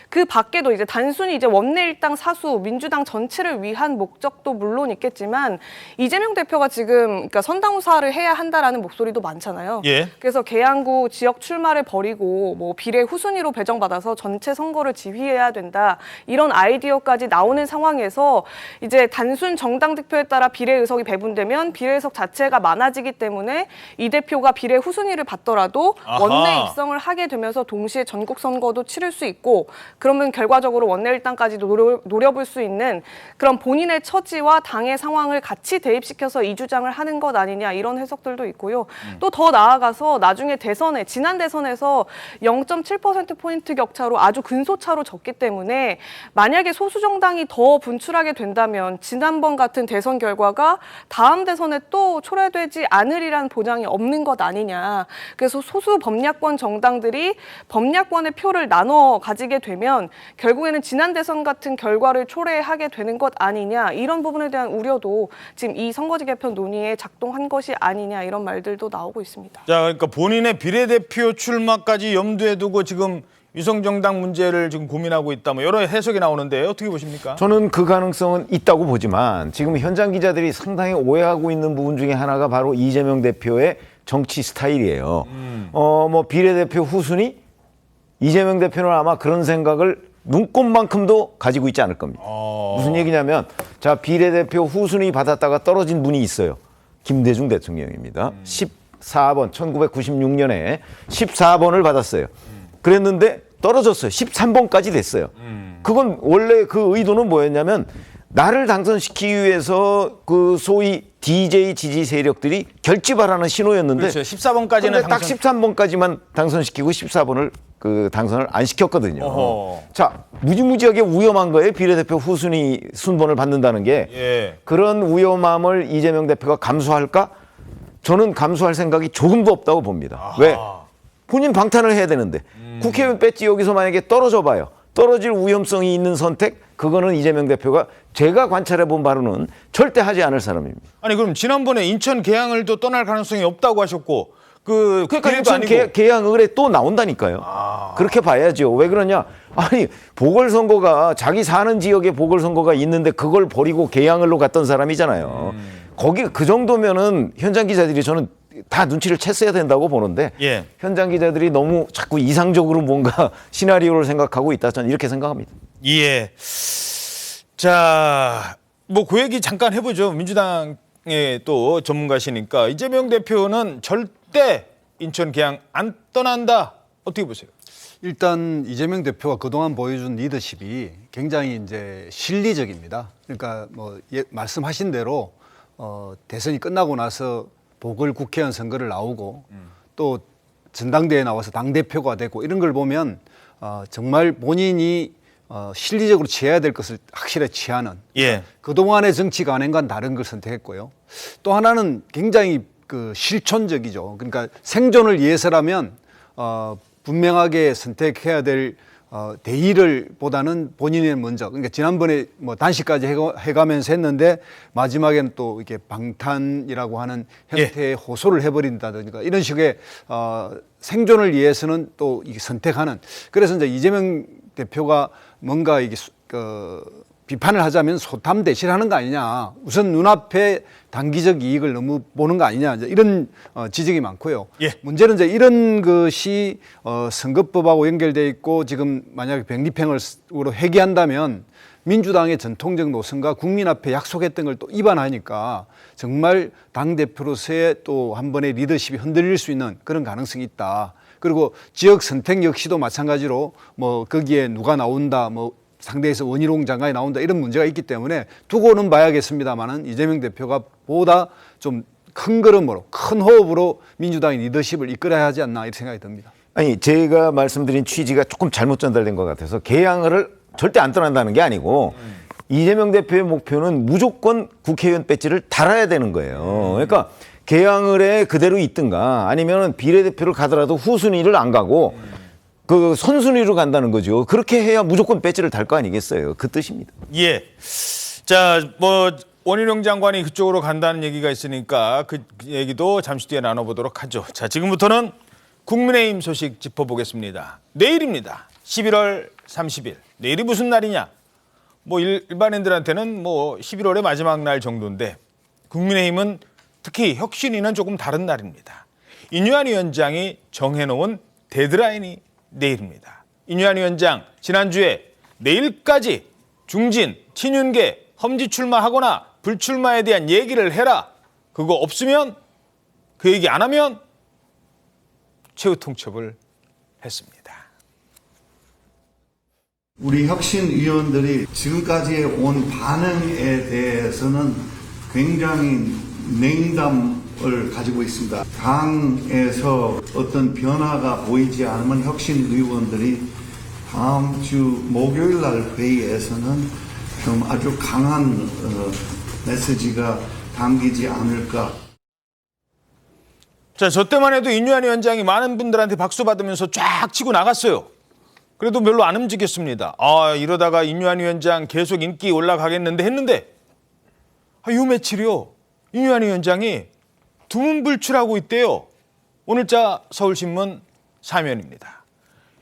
그 밖에도 이제 단순히 이제 원내 1당 사수, 민주당 전체를 위한 목적도 물론 있겠지만 이재명 대표가 지금 그러니까 선당우사를 해야 한다라는 목소리도 많잖아요. 예. 그래서 계양구 지역 출마를 버리고 뭐 비례 후순위로 배정받아서 전체 선거를 지휘해야 된다, 이런 아이디어까지 나오는 상황에서 이제 단순 정당 득표에 따라 비례 의석이 배분되면 비례 의석 자체가 많아지기 때문에 이 대표가 비례 후순위를 받더라도 원내 입성을 하게 되면서 동시에 전국 선거도 치를 수 있고, 그러면 결과적으로 원내 1당까지도 노려볼 수 있는 그런 본인의 처지와 당의 상황을 같이 대입시켜서 이 주장을 하는 것 아니냐, 이런 해석들도 있고요. 또 더 나아가서 나중에 지난 대선에서 0.7%포인트 격차로 아주 근소차로 졌기 때문에 만약에 소수 정당이 더 분출하게 된다면 지난번 같은 대선 결과가 다음 대선에 또 초래되지 않으리란 보장이 없는 것 아니냐. 그래서 소수 범야권 정당들이 범야권의 표를 나눠 가지게 되면 결국에는 지난 대선 같은 결과를 초래하게 되는 것 아니냐, 이런 부분에 대한 우려도 지금 이 선거제 개편 논의에 작동한 것이 아니냐, 이런 말들도 나오고 있습니다. 자, 그러니까 본인의 비례대표 출마까지 염두에 두고 지금 위성정당 문제를 지금 고민하고 있다, 뭐 여러 해석이 나오는데 어떻게 보십니까? 저는 그 가능성은 있다고 보지만 지금 현장 기자들이 상당히 오해하고 있는 부분 중에 하나가 바로 이재명 대표의 정치 스타일이에요. 뭐 비례대표 후순위? 이재명 대표는 아마 그런 생각을 눈꼽만큼도 가지고 있지 않을 겁니다. 무슨 얘기냐면, 자, 비례대표 후순위 받았다가 떨어진 분이 있어요. 김대중 대통령입니다. 14번, 1996년에 14번을 받았어요. 그랬는데 떨어졌어요. 13번까지 됐어요. 그건 원래 그 의도는 뭐였냐면, 나를 당선시키기 위해서 그 소위 DJ 지지 세력들이 결집하라는 신호였는데, 그렇죠. 14번까지는 딱 13번까지만 당선시키고 14번을 그 당선을 안 시켰거든요. 어허. 자, 무지무지하게 위험한 거예요. 비례대표 후순위 순번을 받는다는 게. 예. 그런 위험함을 이재명 대표가 감수할까? 저는 감수할 생각이 조금도 없다고 봅니다. 아하. 왜? 본인 방탄을 해야 되는데 국회의원 배지 여기서 만약에 떨어져 봐요. 떨어질 위험성이 있는 선택, 그거는 이재명 대표가 제가 관찰해 본 바로는 절대 하지 않을 사람입니다. 아니, 그럼 지난번에 인천 계양을 또 떠날 가능성이 없다고 하셨고, 그러니까 비례도 인천 계양을에 또 나온다니까요. 그렇게 봐야죠. 왜 그러냐? 아니 보궐선거가 자기 사는 지역에 보궐선거가 있는데 그걸 버리고 계양을로 갔던 사람이잖아요. 거기 그 정도면은 현장 기자들이 저는 다 눈치를 챘어야 된다고 보는데 예. 현장 기자들이 너무 자꾸 이상적으로 뭔가 시나리오를 생각하고 있다. 저는 이렇게 생각합니다. 예. 자, 뭐 그 얘기 잠깐 해보죠. 민주당의 또 전문가시니까 이재명 대표는 절대 인천 계양 안 떠난다. 어떻게 보세요? 일단 이재명 대표가 그동안 보여준 리더십이 굉장히 이제 실리적입니다. 그러니까 뭐 말씀하신 대로 대선이 끝나고 나서 보궐국회의원 선거를 나오고 또 전당대회에 나와서 당대표가 되고 이런 걸 보면 정말 본인이 실리적으로 취해야 될 것을 확실히 취하는 예. 그동안의 정치 관행과는 다른 걸 선택했고요. 또 하나는 굉장히 그 실존적이죠. 그러니까 생존을 위해서라면 분명하게 선택해야 될 대의를 보다는 본인이 먼저, 그러니까 지난번에 뭐 단식까지 해가면서 했는데 마지막에는 또 이렇게 방탄이라고 하는 형태의 호소를 해버린다든가 이런 식의 생존을 위해서는 또 이게 선택하는. 그래서 이제 이재명 대표가 뭔가 이게 비판을 하자면 소탐 대실하는 거 아니냐. 우선 눈앞에 단기적 이익을 너무 보는 거 아니냐. 이런 지적이 많고요. 예. 문제는 이제 이런 것이 선거법하고 연결돼 있고 지금 만약에 백리팽으로 회귀한다면 민주당의 전통적 노선과 국민 앞에 약속했던 걸 또 위반하니까 정말 당대표로서의 또 한 번의 리더십이 흔들릴 수 있는 그런 가능성이 있다. 그리고 지역 선택 역시도 마찬가지로 뭐 거기에 누가 나온다 뭐 상대에서 원희룡 장관이 나온다 이런 문제가 있기 때문에 두고는 봐야겠습니다만은 이재명 대표가 보다 좀 큰 걸음으로 큰 호흡으로 민주당의 리더십을 이끌어야 하지 않나 이렇게 생각이 듭니다. 아니 제가 말씀드린 취지가 조금 잘못 전달된 것 같아서 계양을 절대 안 떠난다는 게 아니고 이재명 대표의 목표는 무조건 국회의원 배지를 달아야 되는 거예요. 그러니까 계양을에 그대로 있든가 아니면 비례대표를 가더라도 후순위를 안 가고 그 선순위로 간다는 거죠. 그렇게 해야 무조건 배지를 달 거 아니겠어요. 그 뜻입니다. 예. 자, 뭐 원희룡 장관이 그쪽으로 간다는 얘기가 있으니까 그 얘기도 잠시 뒤에 나눠보도록 하죠. 자, 지금부터는 국민의힘 소식 짚어보겠습니다. 내일입니다. 11월 30일. 내일이 무슨 날이냐? 뭐 일반인들한테는 뭐 11월의 마지막 날 정도인데 국민의힘은 특히 혁신위는 조금 다른 날입니다. 인유한 위원장이 정해놓은 데드라인이 내일입니다. 인유한 위원장 지난주에 내일까지 중진, 친윤계, 험지 출마하거나 불출마에 대한 얘기를 해라. 그거 없으면 그 얘기 안 하면 최후 통첩을 했습니다. 우리 혁신위원들이 지금까지 온 반응에 대해서는 굉장히 냉담을 가지고 있습니다. 당에서 어떤 변화가 보이지 않으면 혁신위원들이 다음 주 목요일 날 회의에서는 좀 아주 강한 메시지가 담기지 않을까. 자, 저 때만 해도 인유한 위원장이 많은 분들한테 박수 받으면서 쫙 치고 나갔어요. 그래도 별로 안 움직였습니다. 이러다가 인유한 위원장 계속 인기 올라가겠는데 했는데 요 며칠이요. 인유한 위원장이 두문불출하고 있대요. 오늘자 서울신문 사면입니다.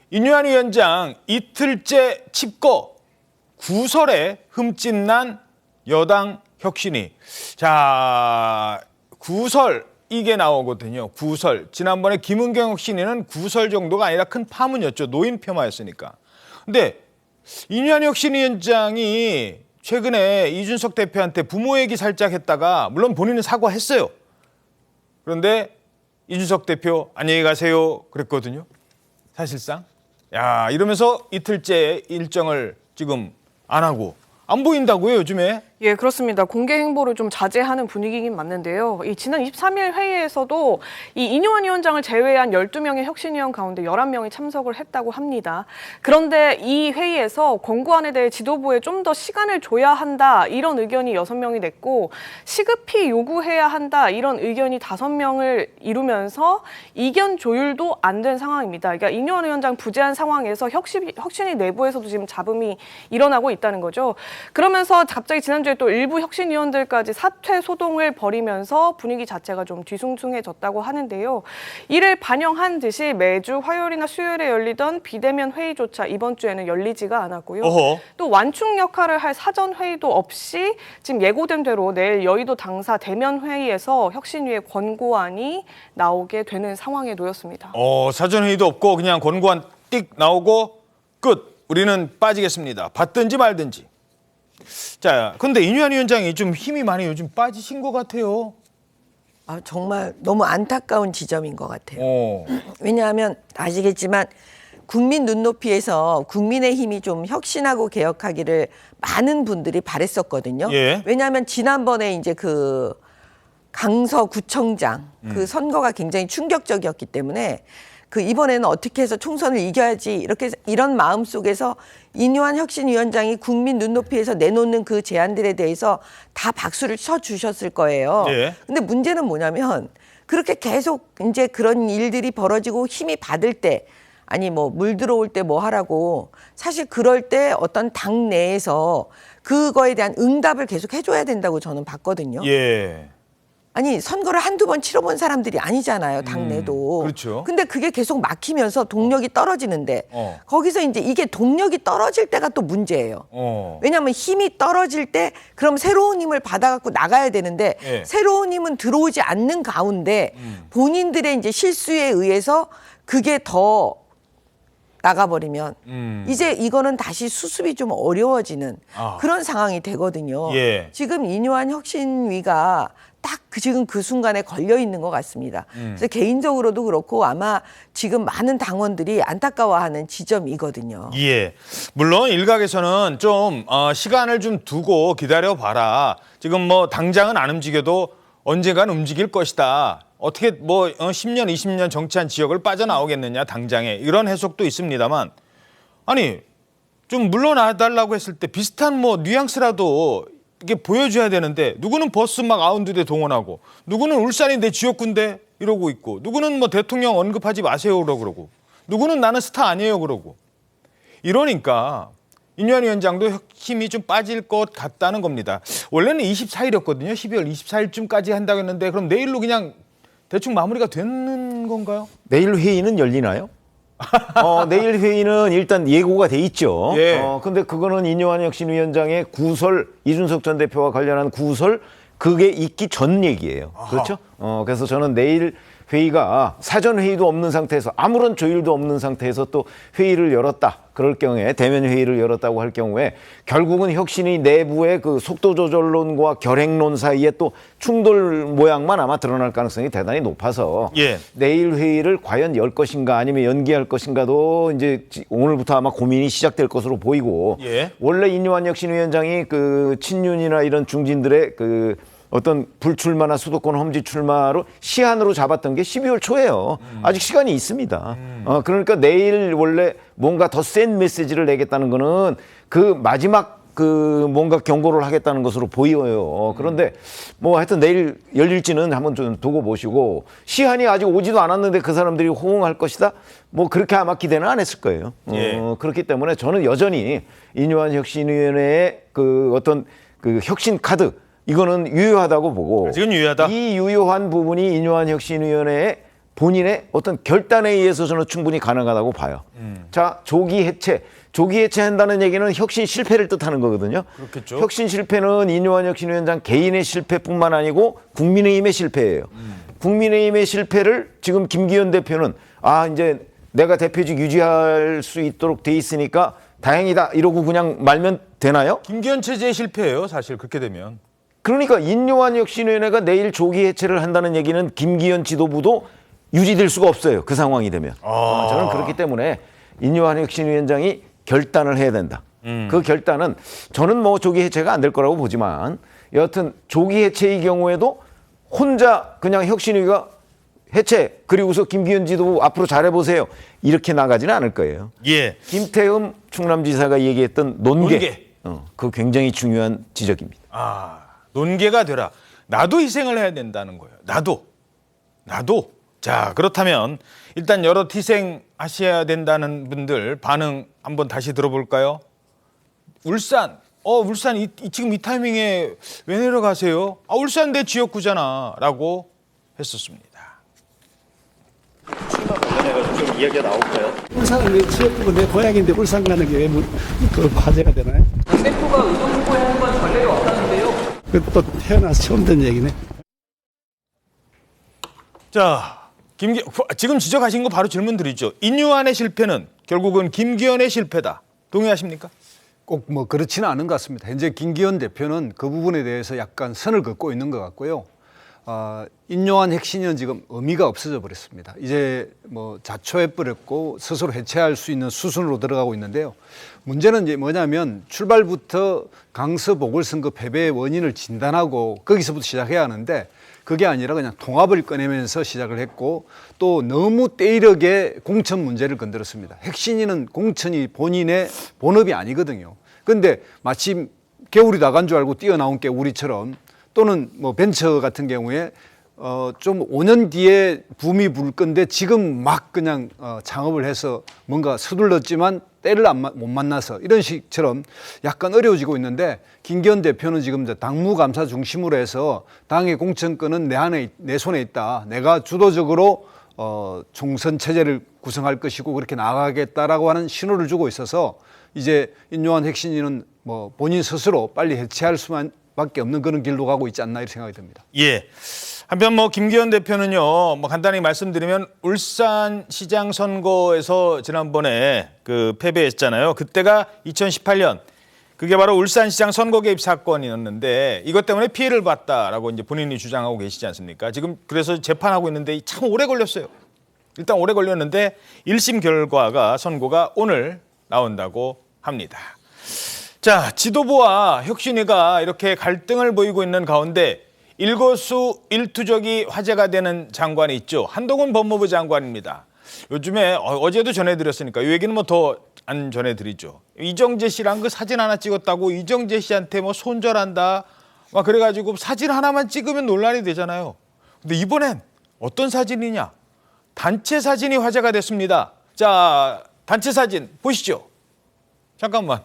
인유한 위원장 이틀째 칩거 구설에 흠집난 여당 혁신위. 자, 구설 이게 나오거든요. 구설. 지난번에 김은경 혁신위는 구설 정도가 아니라 큰 파문이었죠. 노인 폄하였으니까. 근데 인유한 혁신위원장이 최근에 이준석 대표한테 부모 얘기 살짝 했다가 물론 본인은 사과했어요. 그런데 이준석 대표 안녕히 가세요 그랬거든요. 사실상. 야, 이러면서 이틀째 일정을 지금 안 하고 안 보인다고요, 요즘에? 예, 그렇습니다. 공개 행보를 좀 자제하는 분위기긴 맞는데요. 이 지난 23일 회의에서도 이 인유한 위원장을 제외한 12명의 혁신위원 가운데 11명이 참석을 했다고 합니다. 그런데 이 회의에서 권고안에 대해 지도부에 좀 더 시간을 줘야 한다 이런 의견이 6명이 냈고 시급히 요구해야 한다 이런 의견이 5명을 이루면서 이견 조율도 안 된 상황입니다. 그러니까 인유한 위원장 부재한 상황에서 혁신위 내부에서도 지금 잡음이 일어나고 있다는 거죠. 그러면서 갑자기 지난주에 주에 또 일부 혁신위원들까지 사퇴 소동을 벌이면서 분위기 자체가 좀 뒤숭숭해졌다고 하는데요. 이를 반영한 듯이 매주 화요일이나 수요일에 열리던 비대면 회의조차 이번 주에는 열리지가 않았고요. 어허. 또 완충 역할을 할 사전 회의도 없이 지금 예고된 대로 내일 여의도 당사 대면 회의에서 혁신위의 권고안이 나오게 되는 상황에 놓였습니다. 사전 회의도 없고 그냥 권고안 띡 나오고 끝. 우리는 빠지겠습니다. 받든지 말든지. 자, 근데 인유한 위원장이 좀 힘이 많이 요즘 빠지신 것 같아요. 정말 너무 안타까운 지점인 것 같아요. 왜냐하면 아시겠지만 국민 눈높이에서 국민의힘이 좀 혁신하고 개혁하기를 많은 분들이 바랬었거든요. 예. 왜냐하면 지난번에 이제 그 강서구청장 그 선거가 굉장히 충격적이었기 때문에 그 이번에는 어떻게 해서 총선을 이겨야지 이런 마음 속에서 인유한 혁신위원장이 국민 눈높이에서 내놓는 그 제안들에 대해서 다 박수를 쳐 주셨을 거예요. 예. 근데 문제는 뭐냐면 그렇게 계속 이제 그런 일들이 벌어지고 힘이 받을 때 아니 뭐 물 들어올 때 뭐 하라고 사실 그럴 때 어떤 당 내에서 그거에 대한 응답을 계속 해줘야 된다고 저는 봤거든요. 예. 아니 선거를 한두 번 치러본 사람들이 아니잖아요. 당내도. 그렇죠. 근데 그게 계속 막히면서 동력이 떨어지는데 거기서 이제 이게 동력이 떨어질 때가 또 문제예요. 왜냐하면 힘이 떨어질 때 그럼 새로운 힘을 받아갖고 나가야 되는데 예. 새로운 힘은 들어오지 않는 가운데 본인들의 이제 실수에 의해서 그게 더 나가버리면 이제 이거는 다시 수습이 좀 어려워지는 그런 상황이 되거든요. 예. 지금 인유한 혁신위가 딱 지금 그 순간에 걸려 있는 것 같습니다. 그래서 개인적으로도 그렇고 아마 지금 많은 당원들이 안타까워하는 지점이거든요. 예. 물론 일각에서는 좀 시간을 좀 두고 기다려봐라. 지금 뭐 당장은 안 움직여도 언젠간 움직일 것이다. 어떻게 뭐 10년, 20년 정치한 지역을 빠져나오겠느냐 당장에 이런 해석도 있습니다만 아니 좀 물러나달라고 했을 때 비슷한 뭐 뉘앙스라도 이게 보여줘야 되는데 누구는 버스 막 92대 동원하고 누구는 울산이 내 지역군데 이러고 있고 누구는 뭐 대통령 언급하지 마세요 그러고 누구는 나는 스타 아니에요 그러고 이러니까 인유한 위원장도 힘이 좀 빠질 것 같다는 겁니다. 원래는 24일이었거든요. 12월 24일쯤까지 한다고 했는데 그럼 내일로 그냥 대충 마무리가 되는 건가요? 내일 회의는 열리나요? 내일 회의는 일단 예고가 돼 있죠. 예. 근데 그거는 인유한 혁신위원장의 구설, 이준석 전 대표와 관련한 구설, 그게 있기 전 얘기예요. 그렇죠? 그래서 저는 내일 회의가 사전 회의도 없는 상태에서 아무런 조율도 없는 상태에서 또 회의를 열었다. 그럴 경우에 대면 회의를 열었다고 할 경우에 결국은 혁신이 내부의 그 속도 조절론과 결행론 사이에 또 충돌 모양만 아마 드러날 가능성이 대단히 높아서 예. 내일 회의를 과연 열 것인가 아니면 연기할 것인가도 이제 오늘부터 아마 고민이 시작될 것으로 보이고 예. 원래 인유한 혁신위원장이 그 친윤이나 이런 중진들의 그 어떤 불출마나 수도권 험지 출마로 시한으로 잡았던 게 12월 초예요. 아직 시간이 있습니다. 그러니까 내일 원래 뭔가 더 센 메시지를 내겠다는 거는 그 마지막 그 뭔가 경고를 하겠다는 것으로 보여요. 그런데 뭐 하여튼 내일 열릴지는 한번 좀 두고 보시고 시한이 아직 오지도 않았는데 그 사람들이 호응할 것이다. 뭐 그렇게 아마 기대는 안 했을 거예요. 예. 그렇기 때문에 저는 여전히 인유한 혁신위원회의 그 어떤 그 혁신 카드 이거는 유효하다고 보고 아직은 유효하다. 이 유효한 부분이 인유한 혁신위원회의 본인의 어떤 결단에 의해서 저는 충분히 가능하다고 봐요. 자, 조기 해체한다는 얘기는 혁신 실패를 뜻하는 거거든요. 그렇겠죠. 혁신 실패는 인유한 혁신위원장 개인의 실패뿐만 아니고 국민의힘의 실패예요. 국민의힘의 실패를 지금 김기현 대표는 이제 내가 대표직 유지할 수 있도록 돼 있으니까 다행이다 이러고 그냥 말면 되나요? 김기현 체제의 실패예요. 사실 그렇게 되면. 그러니까 인유한 혁신위원회가 내일 조기 해체를 한다는 얘기는 김기현 지도부도 유지될 수가 없어요. 그 상황이 되면. 저는 그렇기 때문에 인유한 혁신위원장이 결단을 해야 된다. 그 결단은 저는 뭐 조기 해체가 안 될 거라고 보지만 여하튼 조기 해체의 경우에도 혼자 그냥 혁신위가 해체 그리고서 김기현 지도부 앞으로 잘해보세요. 이렇게 나가지는 않을 거예요. 예. 김태흠 충남지사가 얘기했던 논계. 그거 굉장히 중요한 지적입니다. 논계가 되라. 나도 희생을 해야 된다는 거예요. 나도. 자, 그렇다면 일단 여러 희생하셔야 된다는 분들 반응 한번 다시 들어볼까요? 울산 울산 지금 이 타이밍에 왜 내려가세요? 울산 내 지역구잖아 라고 했었습니다. 출마 관련해가지고 좀 이야기가 나올까요? 울산은 내 지역구고 내 고향인데 울산 가는 게 왜 그 화제가 되나요? 대표가 의정 후보에 한 건 전례가 없다는데요. 그것도 태어나서 처음 듣는 얘기네. 자, 지금 지적하신 거 바로 질문 드리죠. 인유한의 실패는 결국은 김기현의 실패다. 동의하십니까? 꼭 뭐 그렇지는 않은 것 같습니다. 현재 김기현 대표는 그 부분에 대해서 약간 선을 긋고 있는 것 같고요. 인요한 핵심은 지금 의미가 없어져 버렸습니다. 이제 뭐 자초해버렸고 스스로 해체할 수 있는 수순으로 들어가고 있는데요. 문제는 이제 뭐냐면 출발부터 강서 보궐선거 패배의 원인을 진단하고 거기서부터 시작해야 하는데 그게 아니라 그냥 통합을 꺼내면서 시작을 했고 또 너무 때이르게 공천 문제를 건드렸습니다. 핵심이는 공천이 본인의 본업이 아니거든요. 그런데 마침 개울이 나간 줄 알고 뛰어나온 개구리처럼 또는 뭐 벤처 같은 경우에 좀 5년 뒤에 붐이 불 건데 지금 막 그냥 창업을 해서 뭔가 서둘렀지만 때를 못 만나서 이런 식처럼 약간 어려워지고 있는데 김기현 대표는 지금 당무감사 중심으로 해서 당의 공천권은 내 손에 있다. 내가 주도적으로 총선 체제를 구성할 것이고 그렇게 나아가겠다라고 하는 신호를 주고 있어서 이제 인요한 핵심이는 뭐 본인 스스로 빨리 해체할 수밖에 없는 그런 길로 가고 있지 않나 이렇게 생각이 듭니다. 예. 한편 뭐 김기현 대표는요, 뭐 간단히 말씀드리면 울산시장 선거에서 지난번에 그 패배했잖아요. 그때가 2018년. 그게 바로 울산시장 선거 개입 사건이었는데 이것 때문에 피해를 봤다라고 이제 본인이 주장하고 계시지 않습니까? 지금 그래서 재판하고 있는데 참 오래 걸렸어요. 일단 오래 걸렸는데 1심 결과가 선고가 오늘 나온다고 합니다. 자, 지도부와 혁신위가 이렇게 갈등을 보이고 있는 가운데 일거수 일투족이 화제가 되는 장관이 있죠. 한동훈 법무부 장관입니다. 요즘에 어제도 전해드렸으니까 이 얘기는 뭐 더 안 전해드리죠. 이정재 씨랑 그 사진 하나 찍었다고 이정재 씨한테 뭐 손절한다. 막 그래가지고 사진 하나만 찍으면 논란이 되잖아요. 근데 이번엔 어떤 사진이냐? 단체 사진이 화제가 됐습니다. 자, 단체 사진 보시죠. 잠깐만.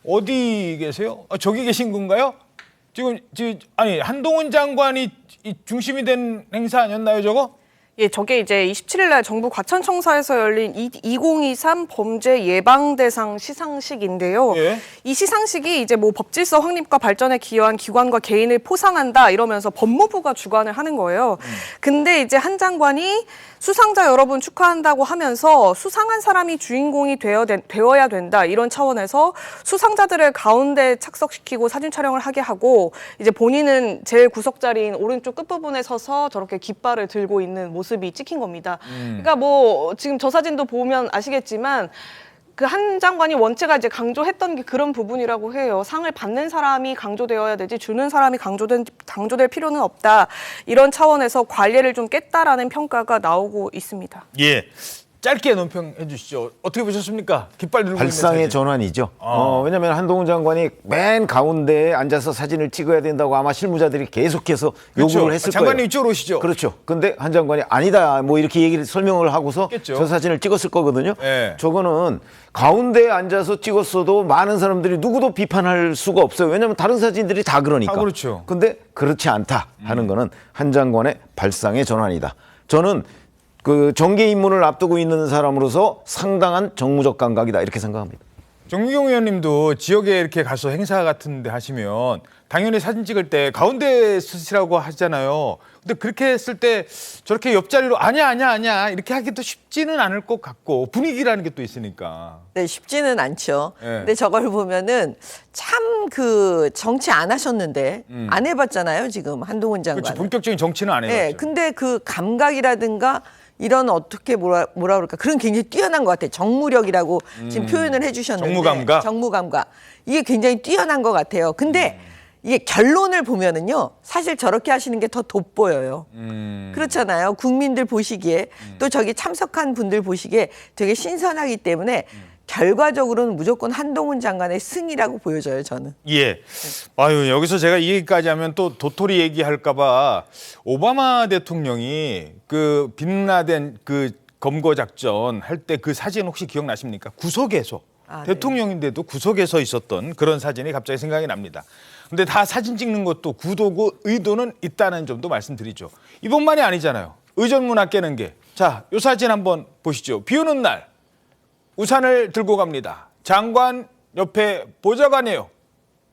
어디 계세요? 저기 계신 건가요? 지금 아니 한동훈 장관이 중심이 된 행사 아니었나요, 저거? 예, 저게 이제 27일 날 정부 과천청사에서 열린 2023 범죄 예방 대상 시상식인데요. 예. 이 시상식이 이제 뭐 법질서 확립과 발전에 기여한 기관과 개인을 포상한다 이러면서 법무부가 주관을 하는 거예요. 근데 이제 한 장관이 수상자 여러분 축하한다고 하면서 수상한 사람이 주인공이 되어야 된다 이런 차원에서 수상자들을 가운데 착석시키고 사진 촬영을 하게 하고 이제 본인은 제일 구석자리인 오른쪽 끝부분에 서서 저렇게 깃발을 들고 있는 모습이 찍힌 겁니다. 그러니까 뭐 지금 저 사진도 보면 아시겠지만 그 한 장관이 원체가 이제 강조했던 게 그런 부분이라고 해요. 상을 받는 사람이 강조되어야 되지 주는 사람이 강조될 필요는 없다. 이런 차원에서 관례를 좀 깼다라는 평가가 나오고 있습니다. 예. 짧게 논평해 주시죠. 어떻게 보셨습니까? 깃발 들고 발상의 있는 전환이죠. 왜냐하면 한동훈 장관이 맨 가운데에 앉아서 사진을 찍어야 된다고 아마 실무자들이 계속해서 그렇죠. 요구를 했을 장관님 거예요. 이쪽으로 오시죠. 그렇죠. 근데 한 장관이 아니다 뭐 이렇게 얘기를 설명을 하고서 했겠죠. 저 사진을 찍었을 거거든요. 네. 저거는 가운데에 앉아서 찍었어도 많은 사람들이 누구도 비판할 수가 없어요. 왜냐하면 다른 사진들이 다 그러니까. 그렇죠. 근데 그렇지 않다 하는 거는 한 장관의 발상의 전환이다. 저는 그 정계 입문을 앞두고 있는 사람으로서 상당한 정무적 감각이다 이렇게 생각합니다. 정미경 의원님도 지역에 이렇게 가서 행사 같은 데 하시면 당연히 사진 찍을 때 가운데 쓰시라고 하잖아요. 근데 그렇게 했을 때 저렇게 옆자리로 아니야 이렇게 하기도 쉽지는 않을 것 같고 분위기라는 게 또 있으니까. 네, 쉽지는 않죠. 네. 근데 저걸 보면은 참 그 정치 안 하셨는데 안 해봤잖아요. 지금 한동훈 장관. 그렇죠. 본격적인 정치는 안 해봤죠. 네, 근데 그 감각이라든가 이런 어떻게 뭐라 그럴까 그런 굉장히 뛰어난 것 같아요. 정무력이라고 지금 표현을 해주셨는데 정무감각? 정무감각 이게 굉장히 뛰어난 것 같아요. 근데 이게 결론을 보면은요 사실 저렇게 하시는 게 더 돋보여요. 그렇잖아요. 국민들 보시기에 또 저기 참석한 분들 보시기에 되게 신선하기 때문에 결과적으로는 무조건 한동훈 장관의 승이라고 보여져요, 저는. 예. 아유, 여기서 제가 이 얘기까지 하면 또 도토리 얘기할까봐 오바마 대통령이 그 빈라덴 그 검거 작전 할 때 그 사진 혹시 기억나십니까? 구석에서 대통령인데도 구석에서 있었던 그런 사진이 갑자기 생각이 납니다. 근데 다 사진 찍는 것도 구도고 의도는 있다는 점도 말씀드리죠. 이번만이 아니잖아요. 의전문화 깨는 게. 자, 이 사진 한번 보시죠. 비 오는 날 우산을 들고 갑니다. 장관 옆에 보좌관이에요.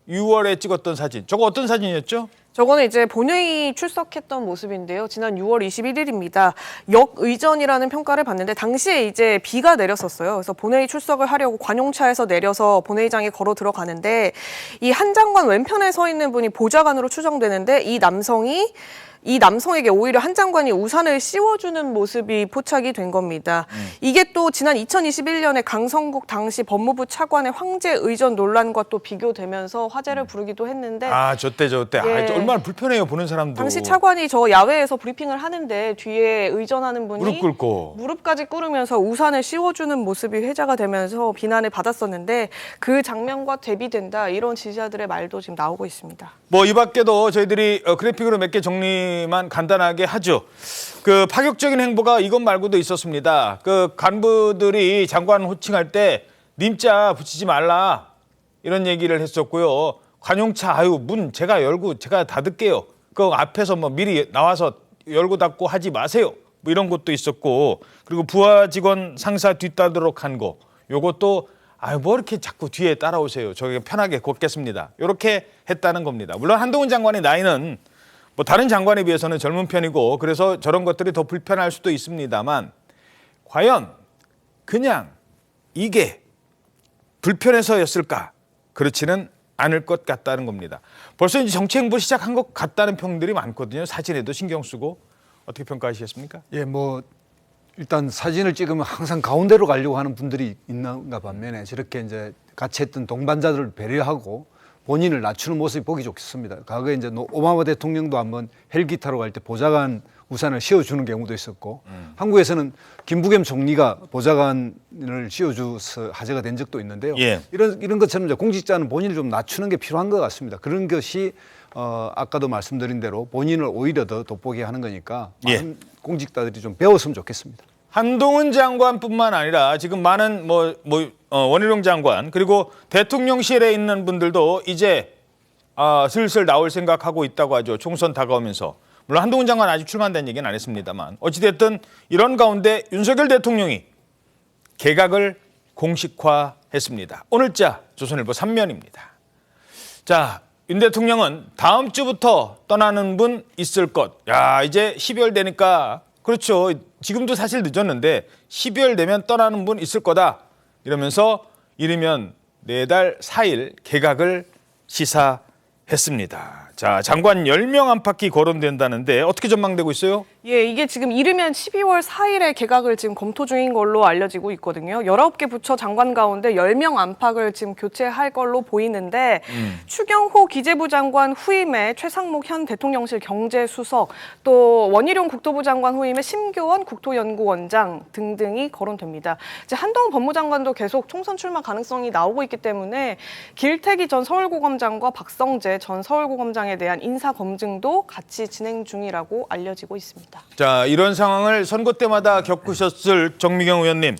6월에 찍었던 사진. 저거 어떤 사진이었죠? 저거는 이제 본회의 출석했던 모습인데요. 지난 6월 21일입니다. 역의전이라는 평가를 받는데 당시에 이제 비가 내렸었어요. 그래서 본회의 출석을 하려고 관용차에서 내려서 본회의장에 걸어 들어가는데 이 한 장관 왼편에 서 있는 분이 보좌관으로 추정되는데 이 남성에게 오히려 한 장관이 우산을 씌워주는 모습이 포착이 된 겁니다. 이게 또 지난 2021년에 강성국 당시 법무부 차관의 황제 의전 논란과 또 비교되면서 화제를 부르기도 했는데 저때 예. 얼마나 불편해요, 보는 사람도. 당시 차관이 저 야외에서 브리핑을 하는데 뒤에 의전하는 분이 무릎 꿇고 무릎까지 꿇으면서 우산을 씌워주는 모습이 회자가 되면서 비난을 받았었는데 그 장면과 대비된다 이런 지지자들의 말도 지금 나오고 있습니다. 뭐 이 밖에도 저희들이 그래픽으로 몇 개 정리만 간단하게 하죠. 그 파격적인 행보가 이것 말고도 있었습니다. 그 간부들이 장관 호칭할 때 님자 붙이지 말라 이런 얘기를 했었고요. 관용차 문 제가 열고 제가 닫을게요. 그 앞에서 뭐 미리 나와서 열고 닫고 하지 마세요. 뭐 이런 것도 있었고, 그리고 부하 직원 상사 뒷따르도록 한 거. 요것도 뭐 이렇게 자꾸 뒤에 따라오세요. 저기 편하게 걷겠습니다. 이렇게 했다는 겁니다. 물론 한동훈 장관의 나이는 뭐 다른 장관에 비해서는 젊은 편이고 그래서 저런 것들이 더 불편할 수도 있습니다만 과연 그냥 이게 불편해서였을까? 그렇지는 않을 것 같다는 겁니다. 벌써 이제 정치 행보 시작한 것 같다는 평들이 많거든요. 사진에도 신경 쓰고. 어떻게 평가하시겠습니까? 예, 뭐 일단 사진을 찍으면 항상 가운데로 가려고 하는 분들이 있는가 반면에 저렇게 이제 같이 했던 동반자들을 배려하고 본인을 낮추는 모습이 보기 좋습니다. 과거에 이제 오바마 대통령도 한번 헬기 타러 갈 때 보좌관 우산을 씌워주는 경우도 있었고, 한국에서는 김부겸 총리가 보좌관을 씌워줘서 화제가 된 적도 있는데요. 예. 이런 것처럼 이제 공직자는 본인을 좀 낮추는 게 필요한 것 같습니다. 그런 것이 아까도 말씀드린 대로 본인을 오히려 더 돋보게 하는 거니까 많은 공직자들이 좀 배웠으면 좋겠습니다. 한동훈 장관뿐만 아니라 지금 많은 원희룡 장관 그리고 대통령실에 있는 분들도 이제 슬슬 나올 생각하고 있다고 하죠. 총선 다가오면서. 물론 한동훈 장관 아직 출마한다는 얘기는 안 했습니다만 어찌됐든 이런 가운데 윤석열 대통령이 개각을 공식화했습니다. 오늘자 조선일보 3면입니다. 자, 윤 대통령은 다음 주부터 떠나는 분 있을 것. 이제 12월 되니까 그렇죠. 지금도 사실 늦었는데 12월 되면 떠나는 분 있을 거다. 이러면서 이르면 4달 4일 개각을 시사했습니다. 자, 장관 10명 안팎이 거론된다는데 어떻게 전망되고 있어요? 예, 이게 지금 이르면 12월 4일에 개각을 지금 검토 중인 걸로 알려지고 있거든요. 19개 부처 장관 가운데 10명 안팎을 지금 교체할 걸로 보이는데 추경호 기재부 장관 후임에 최상목 현 대통령실 경제수석, 또 원희룡 국토부 장관 후임에 심교원 국토연구원장 등등이 거론됩니다. 이제 한동훈 법무장관도 계속 총선 출마 가능성이 나오고 있기 때문에 길태기 전 서울고검장과 박성재 전 서울고검장에 대한 인사 검증도 같이 진행 중이라고 알려지고 있습니다. 자, 이런 상황을 선거 때마다 겪으셨을 정미경 의원님,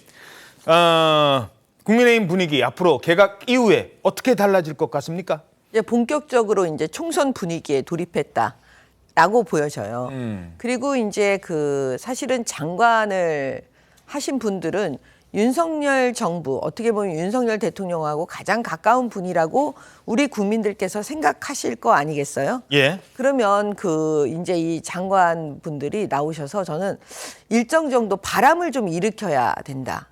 국민의힘 분위기 앞으로 개각 이후에 어떻게 달라질 것 같습니까? 이제 본격적으로 이제 총선 분위기에 돌입했다라고 보여져요. 그리고 이제 사실은 장관을 하신 분들은 윤석열 정부, 어떻게 보면 윤석열 대통령하고 가장 가까운 분이라고 우리 국민들께서 생각하실 거 아니겠어요? 예. 그러면 이제 이 장관 분들이 나오셔서 저는 일정 정도 바람을 좀 일으켜야 된다.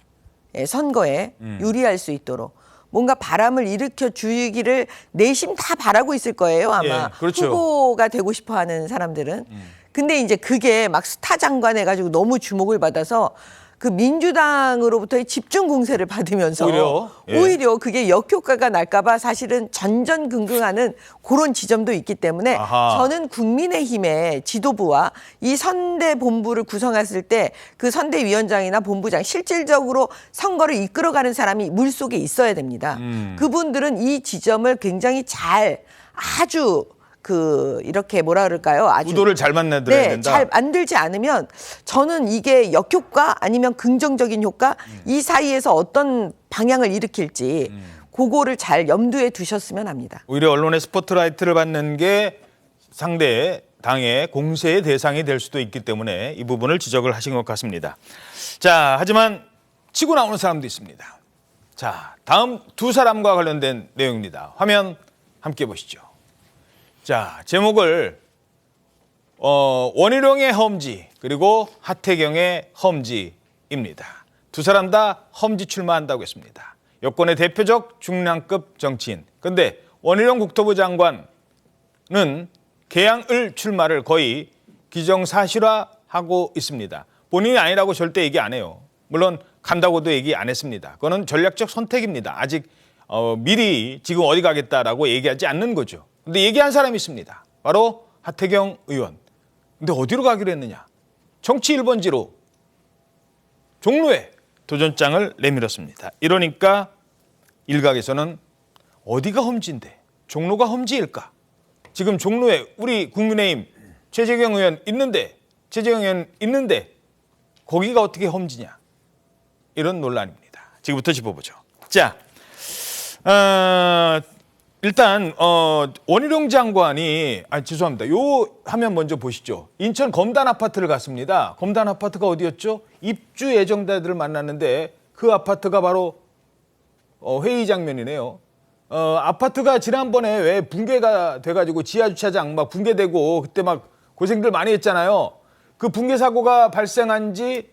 예, 선거에 유리할 수 있도록. 뭔가 바람을 일으켜 주기를 내심 다 바라고 있을 거예요, 아마. 예, 그렇죠. 후보가 되고 싶어 하는 사람들은. 근데 이제 그게 막 스타 장관 해가지고 너무 주목을 받아서 민주당으로부터의 집중 공세를 받으면서 오히려 그게 역효과가 날까봐 사실은 전전긍긍하는 그런 지점도 있기 때문에 저는 국민의힘의 지도부와 이 선대본부를 구성했을 때 그 선대위원장이나 본부장 실질적으로 선거를 이끌어가는 사람이 물속에 있어야 됩니다. 그분들은 이 지점을 굉장히 아주 이렇게 뭐라 그럴까요? 아주 구도를 잘 만들어야 네, 된다. 잘 만들지 않으면 저는 이게 역효과 아니면 긍정적인 효과 이 사이에서 어떤 방향을 일으킬지 그거를 잘 염두에 두셨으면 합니다. 오히려 언론의 스포트라이트를 받는 게 상대 당의 공세의 대상이 될 수도 있기 때문에 이 부분을 지적을 하신 것 같습니다. 자, 하지만 치고 나오는 사람도 있습니다. 자, 다음 두 사람과 관련된 내용입니다. 화면 함께 보시죠. 자, 제목을 원희룡의 험지 그리고 하태경의 험지입니다. 두 사람 다 험지 출마한다고 했습니다. 여권의 대표적 중량급 정치인. 그런데 원희룡 국토부 장관은 개항을 출마를 거의 기정사실화하고 있습니다. 본인이 아니라고 절대 얘기 안 해요. 물론 간다고도 얘기 안 했습니다. 그거는 전략적 선택입니다. 아직 미리 지금 어디 가겠다라고 얘기하지 않는 거죠. 근데 얘기한 사람이 있습니다. 바로 하태경 의원. 근데 어디로 가기로 했느냐? 정치 1번지로 종로에 도전장을 내밀었습니다. 이러니까 일각에서는 어디가 험지인데 종로가 험지일까? 지금 종로에 우리 국민의힘 최재경 의원 있는데 거기가 어떻게 험지냐? 이런 논란입니다. 지금부터 짚어보죠. 자, 일단 원희룡 장관이 죄송합니다. 요 화면 먼저 보시죠. 인천 검단 아파트를 갔습니다. 검단 아파트가 어디였죠? 입주 예정자들을 만났는데 그 아파트가 바로 회의 장면이네요. 아파트가 지난번에 왜 붕괴가 돼가지고 지하 주차장 막 붕괴되고 그때 막 고생들 많이 했잖아요. 그 붕괴 사고가 발생한 지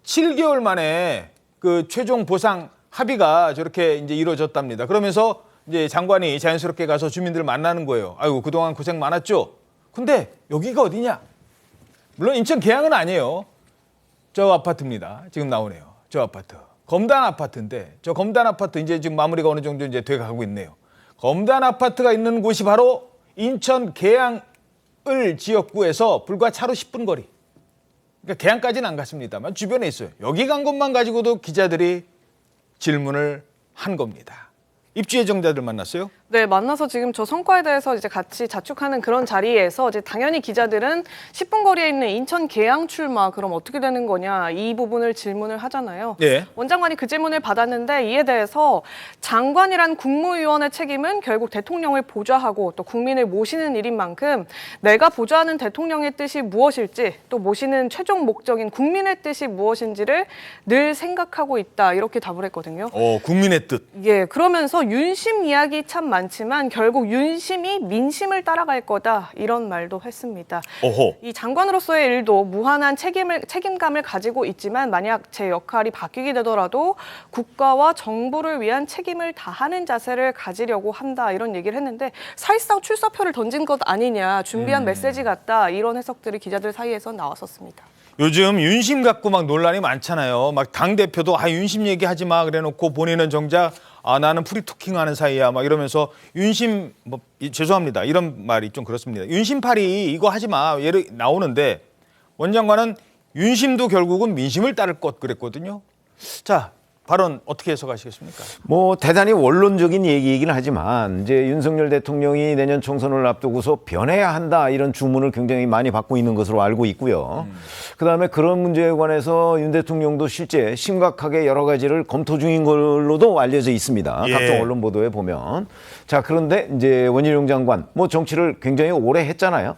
7개월 만에 그 최종 보상 합의가 저렇게 이제 이루어졌답니다. 그러면서 이제 장관이 자연스럽게 가서 주민들을 만나는 거예요. 아이고 그동안 고생 많았죠. 근데 여기가 어디냐? 물론 인천 계양은 아니에요. 저 아파트입니다. 지금 나오네요. 저 아파트. 검단 아파트인데 저 검단 아파트 이제 지금 마무리가 어느 정도 이제 돼가고 있네요. 검단 아파트가 있는 곳이 바로 인천 계양을 지역구에서 불과 차로 10분 거리. 그러니까 계양까지는 안 갔습니다만 주변에 있어요. 여기 간 것만 가지고도 기자들이 질문을 한 겁니다. 입주 예정자들 만났어요? 네, 만나서 지금 저 성과에 대해서 이제 같이 자축하는 그런 자리에서 이제 당연히 기자들은 10분 거리에 있는 인천 계양 출마 그럼 어떻게 되는 거냐 이 부분을 질문을 하잖아요. 네. 원 장관이 그 질문을 받았는데 이에 대해서 장관이란 국무위원의 책임은 결국 대통령을 보좌하고 또 국민을 모시는 일인 만큼 내가 보좌하는 대통령의 뜻이 무엇일지 또 모시는 최종 목적인 국민의 뜻이 무엇인지를 늘 생각하고 있다 이렇게 답을 했거든요. 국민의 뜻. 예, 그러면서 윤심 이야기 참 많지만 결국 윤심이 민심을 따라갈 거다 이런 말도 했습니다. 오호. 이 장관으로서의 일도 무한한 책임감을 가지고 있지만 만약 제 역할이 바뀌게 되더라도 국가와 정부를 위한 책임을 다하는 자세를 가지려고 한다 이런 얘기를 했는데 사실상 출사표를 던진 것 아니냐 준비한 메시지 같다 이런 해석들이 기자들 사이에서 나왔었습니다. 요즘 윤심 갖고 막 논란이 많잖아요. 막 당대표도 윤심 얘기하지 마 그래놓고 본인은 정작 나는 프리토킹하는 사이야 막 이러면서 윤심 죄송합니다. 이런 말이 좀 그렇습니다. 윤심팔이 이거 하지 마 예를 나오는데 원 장관은 윤심도 결국은 민심을 따를 것 그랬거든요. 자, 발언 어떻게 해석하시겠습니까? 뭐 대단히 원론적인 얘기이긴 하지만 이제 윤석열 대통령이 내년 총선을 앞두고서 변해야 한다 이런 주문을 굉장히 많이 받고 있는 것으로 알고 있고요. 그다음에 그런 문제에 관해서 윤 대통령도 실제 심각하게 여러 가지를 검토 중인 걸로도 알려져 있습니다. 예. 각종 언론 보도에 보면. 자, 그런데 이제 원희룡 장관 뭐 정치를 굉장히 오래 했잖아요.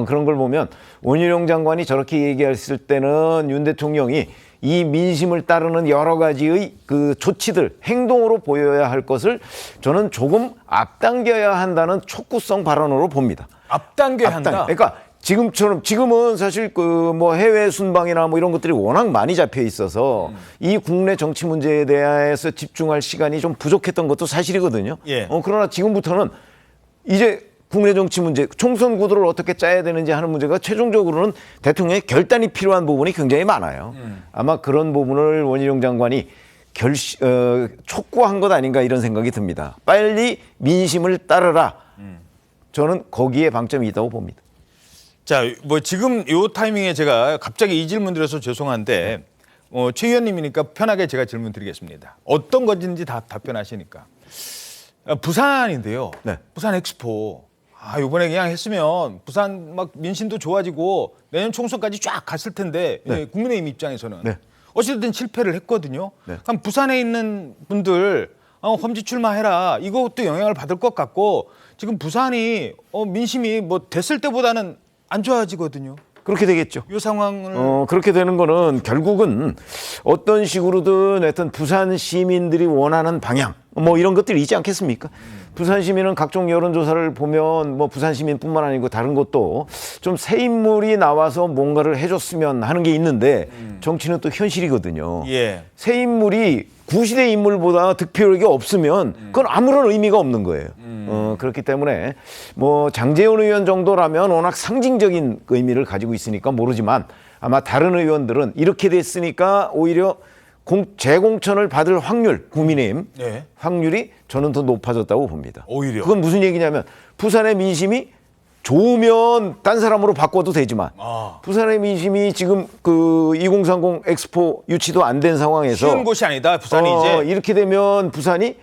그런 걸 보면 원희룡 장관이 저렇게 얘기했을 때는 윤 대통령이 이 민심을 따르는 여러 가지의 그 조치들, 행동으로 보여야 할 것을 저는 조금 앞당겨야 한다는 촉구성 발언으로 봅니다. 앞당겨야 한다? 그러니까 지금은 사실 그 뭐 해외 순방이나 뭐 이런 것들이 워낙 많이 잡혀 있어서 이 국내 정치 문제에 대해서 집중할 시간이 좀 부족했던 것도 사실이거든요. 예. 그러나 지금부터는 이제 국내 정치 문제, 총선 구도를 어떻게 짜야 되는지 하는 문제가 최종적으로는 대통령의 결단이 필요한 부분이 굉장히 많아요. 아마 그런 부분을 원희룡 장관이 촉구한 것 아닌가 이런 생각이 듭니다. 빨리 민심을 따르라. 저는 거기에 방점이 있다고 봅니다. 자, 뭐 지금 이 타이밍에 제가 갑자기 이 질문 드려서 죄송한데 최 의원님이니까 편하게 제가 질문 드리겠습니다. 어떤 건지 다 답변하시니까. 부산인데요. 네. 부산 엑스포. 이번에 그냥 했으면 부산 막 민심도 좋아지고 내년 총선까지 쫙 갔을 텐데 네. 국민의힘 입장에서는 네. 어쨌든 실패를 했거든요. 네. 그럼 부산에 있는 분들 험지 출마해라. 이것도 영향을 받을 것 같고 지금 부산이 민심이 뭐 됐을 때보다는 안 좋아지거든요. 그렇게 되겠죠. 이 상황을 그렇게 되는 거는 결국은 어떤 식으로든 하여튼 부산 시민들이 원하는 방향 뭐 이런 것들이 있지 않겠습니까? 부산 시민은 각종 여론조사를 보면 뭐 부산 시민뿐만 아니고 다른 것도 좀 새 인물이 나와서 뭔가를 해줬으면 하는 게 있는데 정치는 또 현실이거든요. 예. 새 인물이 구시대 인물보다 득표력이 없으면 그건 아무런 의미가 없는 거예요. 그렇기 때문에 뭐 장제원 의원 정도라면 워낙 상징적인 의미를 가지고 있으니까 모르지만 아마 다른 의원들은 이렇게 됐으니까 오히려 재공천을 받을 확률, 국민의힘 네. 확률이 저는 더 높아졌다고 봅니다. 오히려. 그건 무슨 얘기냐면 부산의 민심이 좋으면 딴 사람으로 바꿔도 되지만 부산의 민심이 지금 그 2030 엑스포 유치도 안 된 상황에서 쉬운 곳이 아니다. 부산이 이제 이렇게 되면 부산이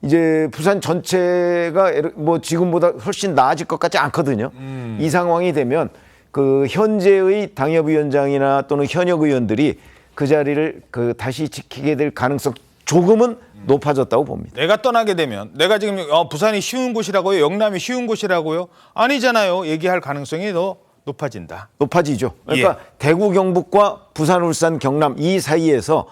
이제 부산 전체가 뭐 지금보다 훨씬 나아질 것 같지 않거든요. 이 상황이 되면 그 현재의 당협위원장이나 또는 현역 의원들이 그 자리를 그 다시 지키게 될 가능성 조금은 높아졌다고 봅니다. 내가 떠나게 되면 내가 지금 부산이 쉬운 곳이라고요? 영남이 쉬운 곳이라고요? 아니잖아요. 얘기할 가능성이 더 높아진다. 높아지죠. 그러니까 대구 경북과 부산 울산 경남 이 사이에서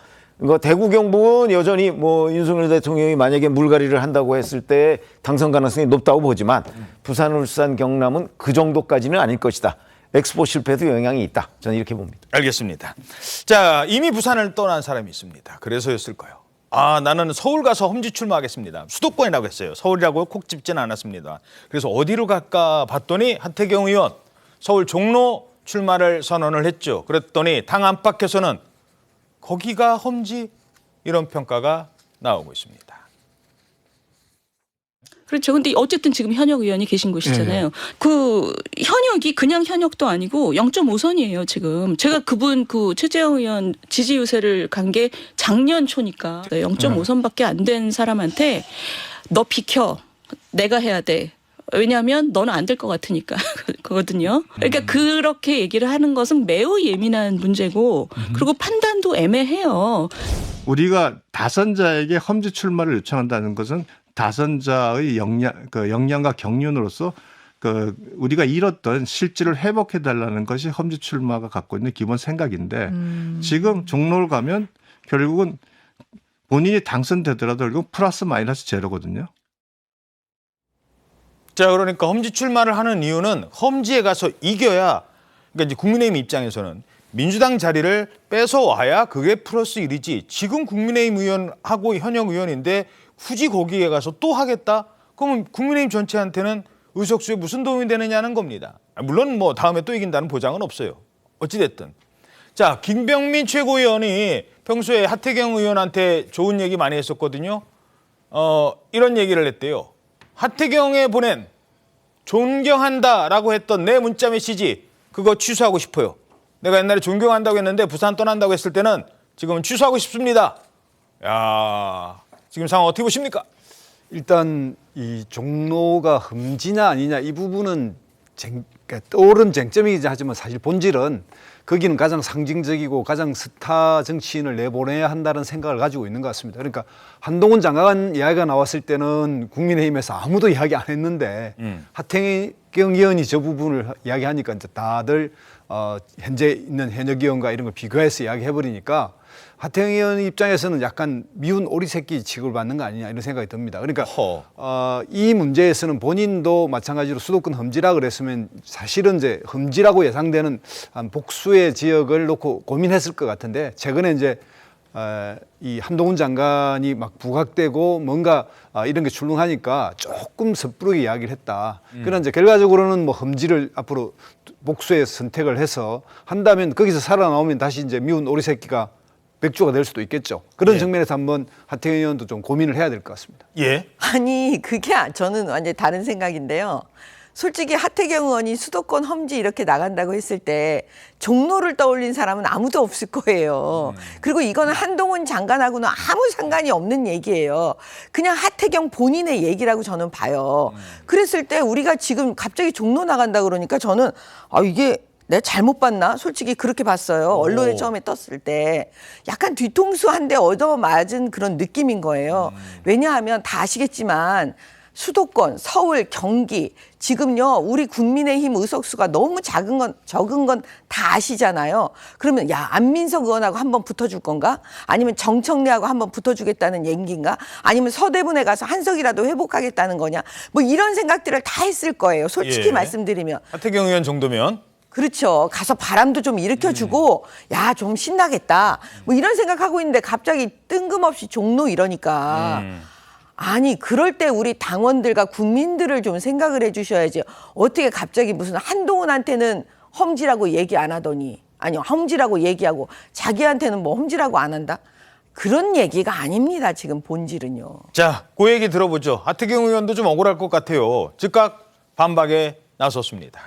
대구 경북은 여전히 뭐 윤석열 대통령이 만약에 물갈이를 한다고 했을 때 당선 가능성이 높다고 보지만 부산 울산 경남은 그 정도까지는 아닐 것이다. 엑스포 실패도 영향이 있다. 저는 이렇게 봅니다. 알겠습니다. 자, 이미 부산을 떠난 사람이 있습니다. 그래서였을까요? 나는 서울 가서 험지 출마하겠습니다. 수도권이라고 했어요. 서울이라고 콕 집지는 않았습니다. 그래서 어디로 갈까 봤더니 하태경 의원 서울 종로 출마를 선언을 했죠. 그랬더니 당 안팎에서는 거기가 험지 이런 평가가 나오고 있습니다. 그렇죠. 근데 어쨌든 지금 현역 의원이 계신 곳이잖아요. 그 현역이 그냥 현역도 아니고 0.5선이에요, 지금. 제가 그분 최재형 의원 지지 유세를 간 게 작년 초니까 0.5선밖에 안 된 사람한테 너 비켜. 내가 해야 돼. 왜냐하면 너는 안 될 것 같으니까 그거든요. 그러니까 그렇게 얘기를 하는 것은 매우 예민한 문제고 그리고 판단도 애매해요. 우리가 다선자에게 험지 출마를 요청한다는 것은 다선자의 역량과 경륜으로서 우리가 잃었던 실질을 회복해 달라는 것이 험지 출마가 갖고 있는 기본 생각인데 지금 종로를 가면 결국은 본인이 당선되더라도 결국 플러스 마이너스 제로거든요. 자, 그러니까 험지 출마를 하는 이유는 험지에 가서 이겨야, 그러니까 이제 국민의힘 입장에서는 민주당 자리를 뺏어와야 그게 플러스 1이지. 지금 국민의힘 의원하고 현역 의원인데 굳이 거기에 가서 또 하겠다? 그러면 국민의힘 전체한테는 의석수에 무슨 도움이 되느냐는 겁니다. 물론 뭐 다음에 또 이긴다는 보장은 없어요. 어찌됐든. 자, 김병민 최고위원이 평소에 하태경 의원한테 좋은 얘기 많이 했었거든요. 이런 얘기를 했대요. 하태경에 보낸 존경한다라고 했던 내 문자 메시지 그거 취소하고 싶어요. 내가 옛날에 존경한다고 했는데 부산 떠난다고 했을 때는 지금은 취소하고 싶습니다. 야, 지금 상황 어떻게 보십니까? 일단 이 종로가 험지냐 아니냐 이 부분은 떠오른 쟁점이긴 하지만 사실 본질은 거기는 가장 상징적이고 가장 스타 정치인을 내보내야 한다는 생각을 가지고 있는 것 같습니다. 그러니까 한동훈 장관 이야기가 나왔을 때는 국민의힘에서 아무도 이야기 안 했는데 하태경 의원이 저 부분을 이야기하니까 이제 다들 현재 있는 현역 의원과 이런 걸 비교해서 이야기해버리니까 하태경 의원 입장에서는 약간 미운 오리새끼 취급을 받는 거 아니냐 이런 생각이 듭니다. 그러니까 이 문제에서는 본인도 마찬가지로 수도권 험지라 그랬으면 사실은 이제 험지라고 예상되는 한 복수의 지역을 놓고 고민했을 것 같은데 최근에 이제 이 한동훈 장관이 막 부각되고 뭔가 이런 게 출렁하니까 조금 섣부르게 이야기를 했다. 그러나 이제 결과적으로는 뭐 험지를 앞으로 복수의 선택을 해서 한다면 거기서 살아나오면 다시 이제 미운 오리새끼가 백주가 될 수도 있겠죠. 그런 측면에서 한번 하태경 의원도 좀 고민을 해야 될 것 같습니다. 예. 아니 그게 저는 완전히 다른 생각인데요. 솔직히 하태경 의원이 수도권 험지 이렇게 나간다고 했을 때 종로를 떠올린 사람은 아무도 없을 거예요. 그리고 이거는 한동훈 장관하고는 아무 상관이 없는 얘기예요. 그냥 하태경 본인의 얘기라고 저는 봐요. 그랬을 때 우리가 지금 갑자기 종로 나간다 그러니까 저는 이게 내가 잘못 봤나? 솔직히 그렇게 봤어요. 언론에 처음에 떴을 때. 약간 뒤통수 한 대 얻어맞은 그런 느낌인 거예요. 왜냐하면 다 아시겠지만 수도권, 서울, 경기 지금요 우리 국민의힘 의석수가 너무 적은 건 다 아시잖아요. 그러면 야 안민석 의원하고 한번 붙어줄 건가? 아니면 정청래하고 한번 붙어주겠다는 얘기인가? 아니면 서대문에 가서 한석이라도 회복하겠다는 거냐? 뭐 이런 생각들을 다 했을 거예요. 솔직히 말씀드리면. 하태경 의원 정도면. 그렇죠. 가서 바람도 좀 일으켜주고 야 좀 신나겠다. 뭐 이런 생각하고 있는데 갑자기 뜬금없이 종로 이러니까 아니 그럴 때 우리 당원들과 국민들을 좀 생각을 해 주셔야지. 어떻게 갑자기 무슨 한동훈한테는 험지라고 얘기 안 하더니 아니요 험지라고 얘기하고 자기한테는 뭐 험지라고 안 한다? 그런 얘기가 아닙니다. 지금 본질은요. 자, 그 얘기 들어보죠. 하태경 의원도 좀 억울할 것 같아요. 즉각 반박에 나섰습니다.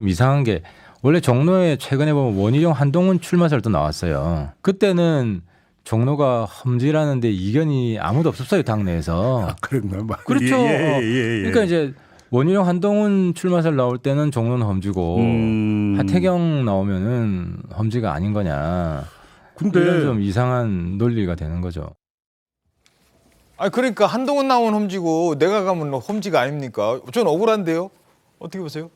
이상한 게 원래 종로에 최근에 보면 원희룡 한동훈 출마설도 나왔어요. 그때는 종로가 험지라는데 이견이 아무도 없었어요 당내에서. 그런가? 그렇죠. 그러니까 이제 원희룡 한동훈 출마설 나올 때는 종로는 험지고 하태경 나오면은 험지가 아닌 거냐. 근데 이런 좀 이상한 논리가 되는 거죠. 그러니까 한동훈 나오면 험지고 내가 가면 험지가 아닙니까? 전 억울한데요. 어떻게 보세요?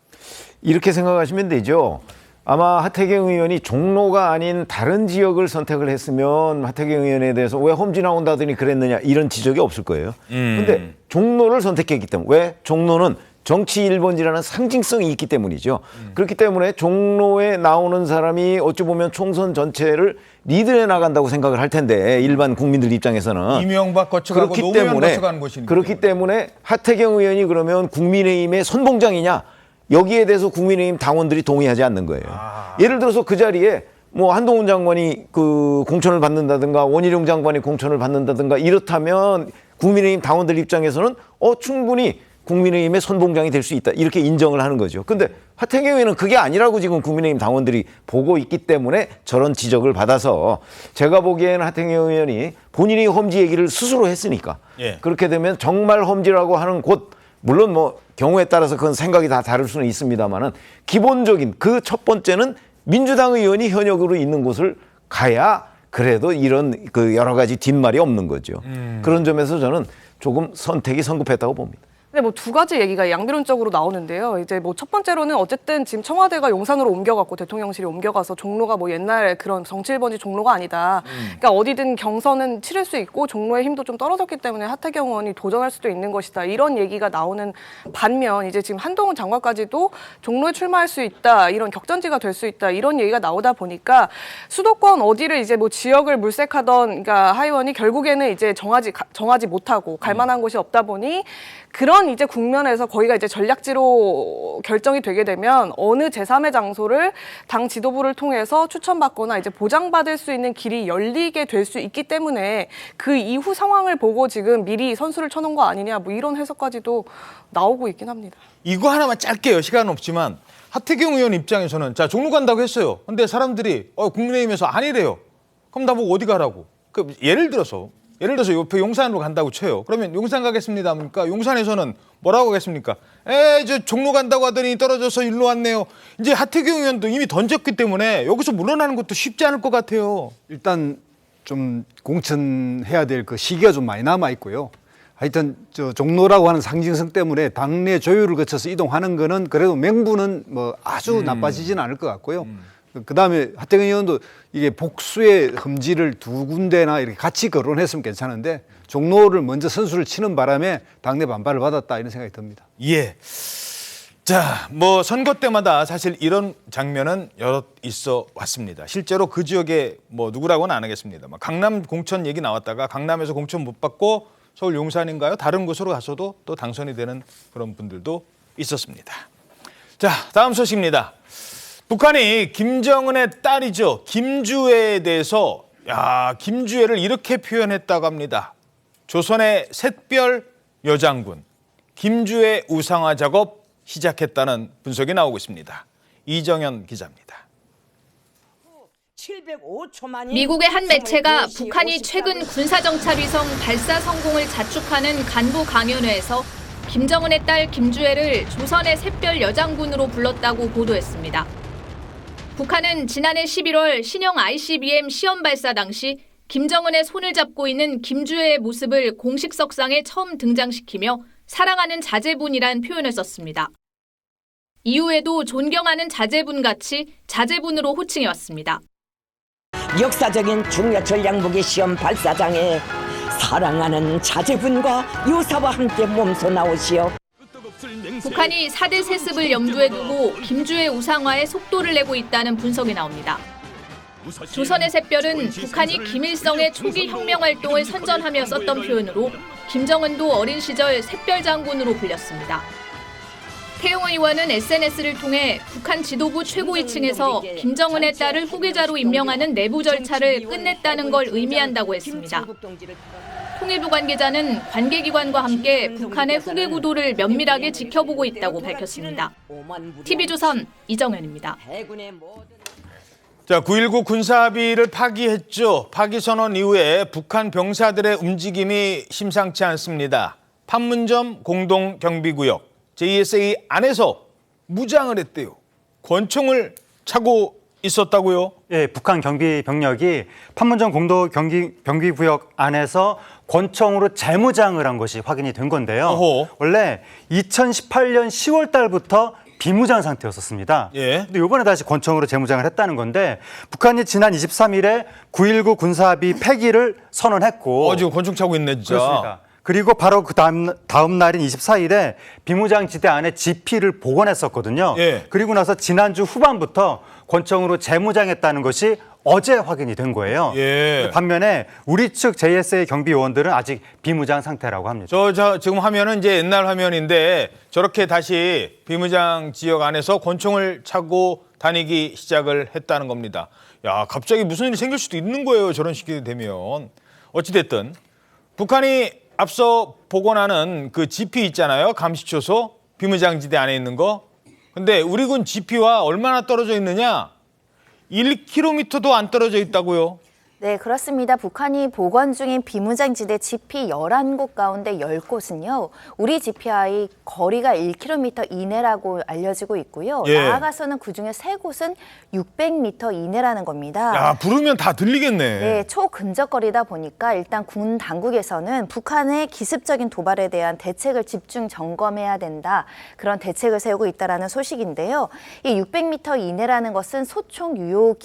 이렇게 생각하시면 되죠. 아마 하태경 의원이 종로가 아닌 다른 지역을 선택을 했으면 하태경 의원에 대해서 왜 험지 나온다더니 그랬느냐 이런 지적이 없을 거예요. 근데 종로를 선택했기 때문에 왜? 종로는 정치 1번지라는 상징성이 있기 때문이죠. 그렇기 때문에 종로에 나오는 사람이 어찌 보면 총선 전체를 리드해 나간다고 생각을 할 텐데 일반 국민들 입장에서는 이명박 거쳐가고 노무현 거쳐가는 곳이니까. 그렇기 때문에 하태경 의원이 그러면 국민의힘의 선봉장이냐 여기에 대해서 국민의힘 당원들이 동의하지 않는 거예요. 예를 들어서 그 자리에 뭐 한동훈 장관이 그 공천을 받는다든가 원희룡 장관이 공천을 받는다든가 이렇다면 국민의힘 당원들 입장에서는 충분히 국민의힘의 선봉장이 될 수 있다 이렇게 인정을 하는 거죠. 근데 하태경 의원은 그게 아니라고 지금 국민의힘 당원들이 보고 있기 때문에 저런 지적을 받아서 제가 보기에는 하태경 의원이 본인이 험지 얘기를 스스로 했으니까 그렇게 되면 정말 험지라고 하는 곳 물론 뭐 경우에 따라서 그건 생각이 다 다를 수는 있습니다만은 기본적인 그 첫 번째는 민주당 의원이 현역으로 있는 곳을 가야 그래도 이런 그 여러 가지 뒷말이 없는 거죠. 그런 점에서 저는 조금 선택이 성급했다고 봅니다. 근데 뭐 두 가지 얘기가 양비론적으로 나오는데요. 이제 뭐 첫 번째로는 어쨌든 지금 청와대가 용산으로 옮겨갔고 대통령실이 옮겨가서 종로가 뭐 옛날 그런 정치 1번지 종로가 아니다. 그러니까 어디든 경선은 치를 수 있고 종로의 힘도 좀 떨어졌기 때문에 하태경 의원이 도전할 수도 있는 것이다. 이런 얘기가 나오는 반면 이제 지금 한동훈 장관까지도 종로에 출마할 수 있다. 이런 격전지가 될 수 있다. 이런 얘기가 나오다 보니까 수도권 어디를 이제 뭐 지역을 물색하던 그러니까 하 의원이 결국에는 이제 정하지 못하고 갈 만한 곳이 없다 보니 그런 이제 국면에서 거기가 이제 전략지로 결정이 되게 되면 어느 제3의 장소를 당 지도부를 통해서 추천받거나 이제 보장받을 수 있는 길이 열리게 될 수 있기 때문에 그 이후 상황을 보고 지금 미리 선수를 쳐놓은 거 아니냐 뭐 이런 해석까지도 나오고 있긴 합니다. 이거 하나만 짧게요. 시간은 없지만 하태경 의원 입장에서는 자 종로 간다고 했어요. 근데 사람들이 국민의힘에서 아니래요. 그럼 나보고 어디 가라고. 예를 들어서 옆에 용산으로 간다고 쳐요. 그러면 용산 가겠습니다. 그러니까 용산에서는 뭐라고 하겠습니까? 저 종로 간다고 하더니 떨어져서 일로 왔네요. 이제 하태경 의원도 이미 던졌기 때문에 여기서 물러나는 것도 쉽지 않을 것 같아요. 일단 좀 공천해야 될 그 시기가 좀 많이 남아 있고요. 하여튼 저 종로라고 하는 상징성 때문에 당내 조율을 거쳐서 이동하는 거는 그래도 명분은 뭐 아주 나빠지지는 않을 것 같고요. 그다음에 하태경 의원도 이게 복수의 험지를 두 군데나 이렇게 같이 거론했으면 괜찮은데 종로를 먼저 선수를 치는 바람에 당내 반발을 받았다 이런 생각이 듭니다. 예. 자, 뭐 선거 때마다 사실 이런 장면은 여럿 있어 왔습니다. 실제로 그 지역에 뭐 누구라고는 안 하겠습니다만 강남 공천 얘기 나왔다가 강남에서 공천 못 받고 서울 용산인가요? 다른 곳으로 가서도 또 당선이 되는 그런 분들도 있었습니다. 자, 다음 소식입니다. 북한이 김정은의 딸이죠. 김주애에 대해서 김주애를 이렇게 표현했다고 합니다. 조선의 샛별 여장군. 김주의 우상화 작업 시작했다는 분석이 나오고 있습니다. 이정현 기자입니다. 미국의 한 매체가 북한이 최근 군사정찰위성 발사 성공을 자축하는 간부 강연회에서 김정은의 딸 김주애를 조선의 샛별 여장군으로 불렀다고 보도했습니다. 북한은 지난해 11월 신형 ICBM 시험 발사 당시 김정은의 손을 잡고 있는 김주애의 모습을 공식 석상에 처음 등장시키며 사랑하는 자제분이란 표현을 썼습니다. 이후에도 존경하는 자제분같이 자제분으로 호칭해왔습니다. 역사적인 중요 전략무기 시험 발사장에 사랑하는 자제분과 요사와 함께 몸소 나오시오. 북한이 4대 세습을 염두에 두고 김주애 우상화에 속도를 내고 있다는 분석이 나옵니다. 조선의 샛별은 북한이 김일성의 초기 혁명활동을 선전하며 썼던 표현으로 김정은도 어린 시절 샛별 장군으로 불렸습니다. 태용 의원은 SNS를 통해 북한 지도부 최고위층에서 김정은의 딸을 후계자로 임명하는 내부 절차를 끝냈다는 걸 의미한다고 했습니다. 통일부 관계자는 관계기관과 함께 북한의 후계 구도를 면밀하게 지켜보고 있다고 밝혔습니다. TV조선 이정현입니다. 자, 9.19 군사합의를 파기했죠. 파기 선언 이후에 북한 병사들의 움직임이 심상치 않습니다. 판문점 공동경비구역 JSA 안에서 무장을 했대요. 권총을 차고 있었다고요? 예, 북한 경비 병력이 판문점 공동경비구역 안에서 권총으로 재무장을 한 것이 확인이 된 건데요. 어허. 원래 2018년 10월 달부터 비무장 상태였었습니다. 예. 근데 이번에 다시 권총으로 재무장을 했다는 건데 북한이 지난 23일에 9.19 군사합의 폐기를 선언했고 지금 권총 차고 있네 진짜. 그렇습니다. 그리고 바로 그 다음 날인 24일에 비무장 지대 안에 지피를 복원했었거든요. 예. 그리고 나서 지난주 후반부터 권총으로 재무장했다는 것이 어제 확인이 된 거예요. 예. 반면에 우리 측 JSA 경비요원들은 아직 비무장 상태라고 합니다. 저 지금 화면은 이제 옛날 화면인데 저렇게 다시 비무장 지역 안에서 권총을 차고 다니기 시작을 했다는 겁니다. 야, 갑자기 무슨 일이 생길 수도 있는 거예요. 저런 식이 되면. 어찌됐든 북한이 앞서 복원하는 그 GP 있잖아요. 감시초소 비무장지대 안에 있는 거. 근데 우리 군 GP와 얼마나 떨어져 있느냐? 1km도 안 떨어져 있다고요. 네, 그렇습니다. 북한이 복원 중인 비무장지대 GP 11곳 가운데 10곳은요. 우리 GP와의 거리가 1km 이내라고 알려지고 있고요. 예. 나아가서는 그중에 3곳은 600m 이내라는 겁니다. 야, 부르면 다 들리겠네. 네, 초근접거리다 보니까 일단 군 당국에서는 북한의 기습적인 도발에 대한 대책을 집중 점검해야 된다. 그런 대책을 세우고 있다는 소식인데요. 이 600m 이내라는 것은 소총 유효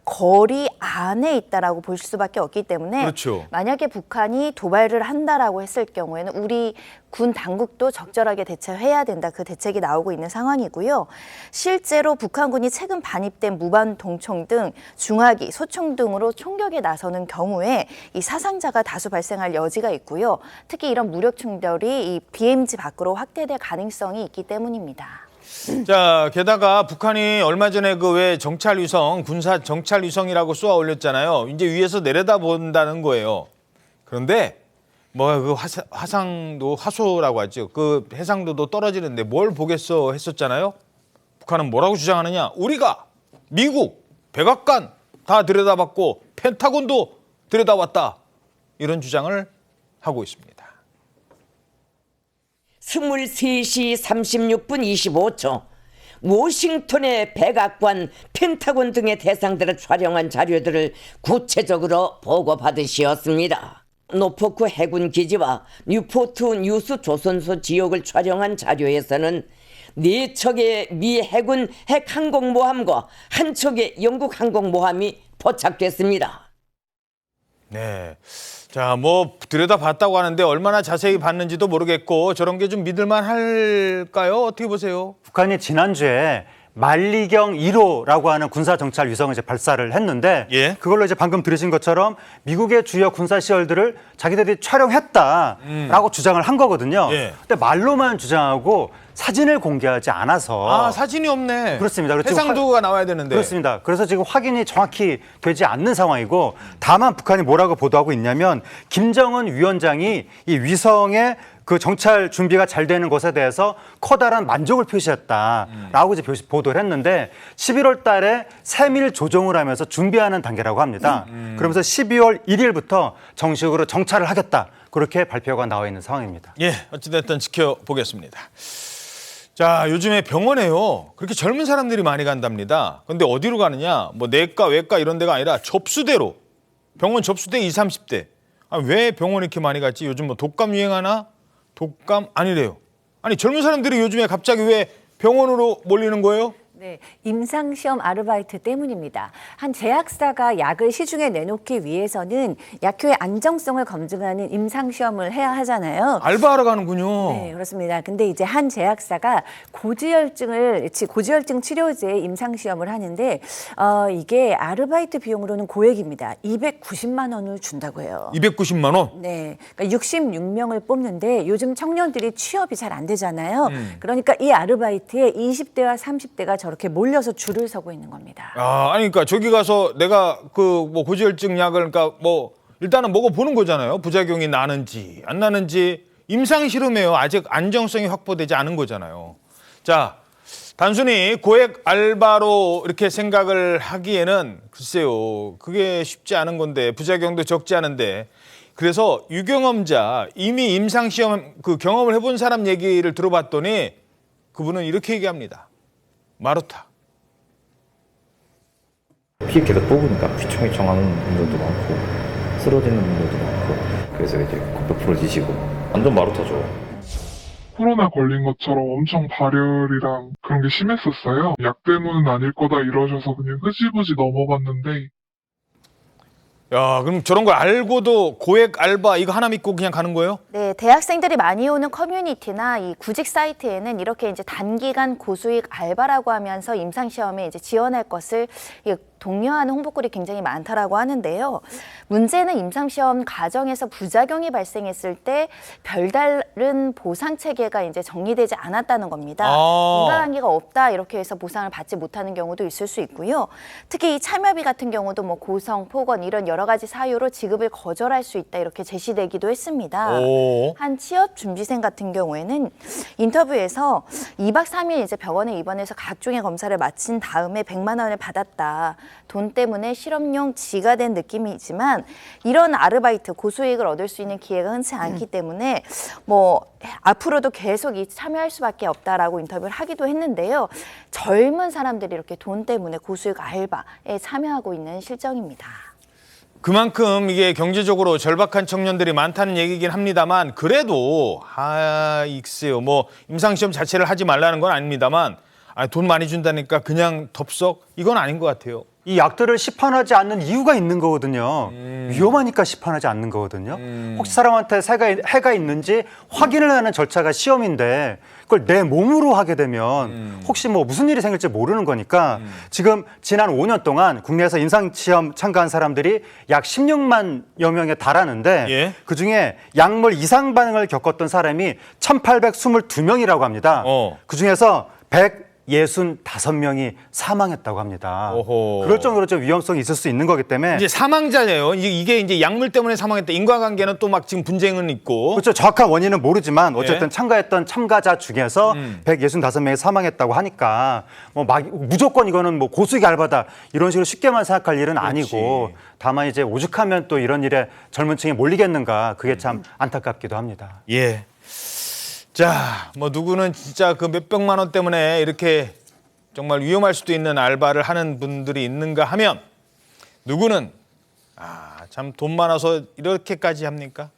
거리 안에 있다라고 볼 수밖에 없기 때문에 그렇죠. 만약에 북한이 도발을 한다라고 했을 경우에는 우리 군 당국도 적절하게 대처해야 된다. 그 대책이 나오고 있는 상황이고요. 실제로 북한군이 최근 반입된 무반 동총 등 중화기, 소총 등으로 총격에 나서는 경우에 이 사상자가 다수 발생할 여지가 있고요. 특히 이런 무력 충돌이 이 BMG 밖으로 확대될 가능성이 있기 때문입니다. 자, 게다가 북한이 얼마 전에 그 왜 정찰위성, 군사 정찰위성이라고 쏘아 올렸잖아요. 이제 위에서 내려다 본다는 거예요. 그런데 뭐 그 화소라고 하죠. 그 해상도도 떨어지는데 뭘 보겠어 했었잖아요. 북한은 뭐라고 주장하느냐? 우리가 미국, 백악관 다 들여다봤고 펜타곤도 들여다봤다. 이런 주장을 하고 있습니다. 23시 36분 25초 워싱턴의 백악관, 펜타곤 등의 대상들을 촬영한 자료들을 구체적으로 보고받으시었습니다. 노포크 해군 기지와 뉴포트 뉴스 조선소 지역을 촬영한 자료에서는 4척의 미 해군 핵항공모함과 1척의 영국 항공모함이 포착됐습니다. 네. 자, 뭐 들여다봤다고 하는데 얼마나 자세히 봤는지도 모르겠고 저런 게 좀 믿을만 할까요? 어떻게 보세요? 북한이 지난주에 만리경 1호라고 하는 군사 정찰 위성을 이제 발사를 했는데 그걸로 이제 방금 들으신 것처럼 미국의 주요 군사 시설들을 자기들이 촬영했다라고 주장을 한 거거든요. 근데 말로만 주장하고 사진을 공개하지 않아서 사진이 없네. 그렇습니다. 해상도가 나와야 되는데. 그렇습니다. 그래서 지금 확인이 정확히 되지 않는 상황이고 다만 북한이 뭐라고 보도하고 있냐면 김정은 위원장이 이 위성의 그 정찰 준비가 잘 되는 것에 대해서 커다란 만족을 표시했다라고 이제 보도를 했는데 11월 달에 세밀 조정을 하면서 준비하는 단계라고 합니다. 그러면서 12월 1일부터 정식으로 정찰을 하겠다. 그렇게 발표가 나와 있는 상황입니다. 예, 어찌됐든 지켜보겠습니다. 자, 요즘에 병원에요. 그렇게 젊은 사람들이 많이 간답니다. 근데 어디로 가느냐? 뭐 내과, 외과 이런 데가 아니라 접수대로. 병원 접수대 20, 30대. 아, 왜 병원 이렇게 많이 갔지? 요즘 뭐 독감 유행하나? 독감 아니래요. 아니, 젊은 사람들이 요즘에 갑자기 왜 병원으로 몰리는 거예요? 네, 임상시험 아르바이트 때문입니다. 한 제약사가 약을 시중에 내놓기 위해서는 약효의 안정성을 검증하는 임상시험을 해야 하잖아요. 알바하러 가는군요. 네, 그렇습니다. 근데 이제 한 제약사가 고지혈증 치료제 임상시험을 하는데 이게 아르바이트 비용으로는 고액입니다. 290만 원을 준다고 해요. 290만 원? 네, 그러니까 66명을 뽑는데 요즘 청년들이 취업이 잘 안 되잖아요. 그러니까 이 아르바이트에 20대와 30대가 저렇게 몰려서 줄을 서고 있는 겁니다. 아, 아니 그러니까 저기 가서 내가 그 뭐 고지혈증 약을 그러니까 뭐 일단은 먹어보는 거잖아요. 부작용이 나는지 안 나는지 임상 실험이에요. 아직 안정성이 확보되지 않은 거잖아요. 자, 단순히 고액 알바로 이렇게 생각을 하기에는 글쎄요. 그게 쉽지 않은 건데 부작용도 적지 않은데 그래서 유경험자 이미 임상 시험 그 경험을 해본 사람 얘기를 들어봤더니 그분은 이렇게 얘기합니다. 마루타. 피 계속 뽑으니까 휘청휘청하는 분들도 많고 쓰러지는 분들도 많고 그래서 이제 몇 부러지시고 완전 마루타죠. 코로나 걸린 것처럼 엄청 발열이랑 그런 게 심했었어요. 약 때문은 아닐 거다 이러셔서 그냥 흐지부지 넘어갔는데 야, 그럼 저런 걸 알고도 고액 알바 이거 하나 믿고 그냥 가는 거예요? 네, 대학생들이 많이 오는 커뮤니티나 이 구직 사이트에는 이렇게 이제 단기간 고수익 알바라고 하면서 임상시험에 이제 지원할 것을 독려하는 홍보글이 굉장히 많다라고 하는데요. 문제는 임상시험 과정에서 부작용이 발생했을 때 별다른 보상 체계가 이제 정리되지 않았다는 겁니다. 인과관계가 없다 이렇게 해서 보상을 받지 못하는 경우도 있을 수 있고요. 특히 이 참여비 같은 경우도 뭐 고성, 폭언 이런 여러 가지 사유로 지급을 거절할 수 있다 이렇게 제시되기도 했습니다. 한 취업 준비생 같은 경우에는 인터뷰에서 2박 3일 이제 병원에 입원해서 각종의 검사를 마친 다음에 100만 원을 받았다. 돈 때문에 실업용 쥐가 된 느낌이지만 이런 아르바이트 고수익을 얻을 수 있는 기회가 흔치 않기 때문에 뭐 앞으로도 계속 참여할 수밖에 없다라고 인터뷰를 하기도 했는데요. 젊은 사람들이 이렇게 돈 때문에 고수익 알바에 참여하고 있는 실정입니다. 그만큼 이게 경제적으로 절박한 청년들이 많다는 얘기긴 합니다만 그래도 익세요. 뭐 임상시험 자체를 하지 말라는 건 아닙니다만 돈 많이 준다니까 그냥 덥석 이건 아닌 것 같아요. 이 약들을 시판하지 않는 이유가 있는 거거든요. 위험하니까 시판하지 않는 거거든요. 혹시 사람한테 해가 있는지 확인을 하는 절차가 시험인데 그걸 내 몸으로 하게 되면 혹시 뭐 무슨 일이 생길지 모르는 거니까 지금 지난 5년 동안 국내에서 임상시험 참가한 사람들이 약 16만여 명에 달하는데 그중에 약물 이상 반응을 겪었던 사람이 1,822명이라고 합니다. 그중에서 165명이 사망했다고 합니다. 그럴 정도로 좀 위험성이 있을 수 있는 거기 때문에 이제 사망자예요. 이게 이제 약물 때문에 사망했다. 인과관계는 또 막 지금 분쟁은 있고. 그렇죠. 정확한 원인은 모르지만 어쨌든 참가했던 참가자 중에서 165명이 사망했다고 하니까 뭐 무조건 이거는 뭐 고수익 알바다 이런 식으로 쉽게만 생각할 일은 아니고 다만 이제 오죽하면 또 이런 일에 젊은 층이 몰리겠는가 그게 참 안타깝기도 합니다. 예. 자, 뭐 누구는 진짜 그 몇백만 원 때문에 이렇게 정말 위험할 수도 있는 알바를 하는 분들이 있는가 하면 누구는 참 돈 많아서 이렇게까지 합니까?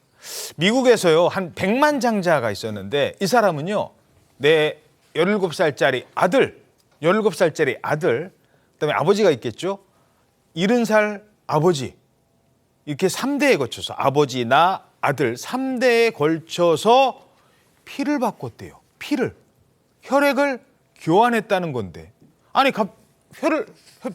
미국에서요 한 100만 장자가 있었는데 이 사람은요 내 17살짜리 아들, 17살짜리 아들, 그다음에 아버지가 있겠죠. 70살 아버지 이렇게 3대에 걸쳐서 아버지, 나, 아들 3대에 걸쳐서 피를 바꿨대요. 피를. 혈액을 교환했다는 건데. 아니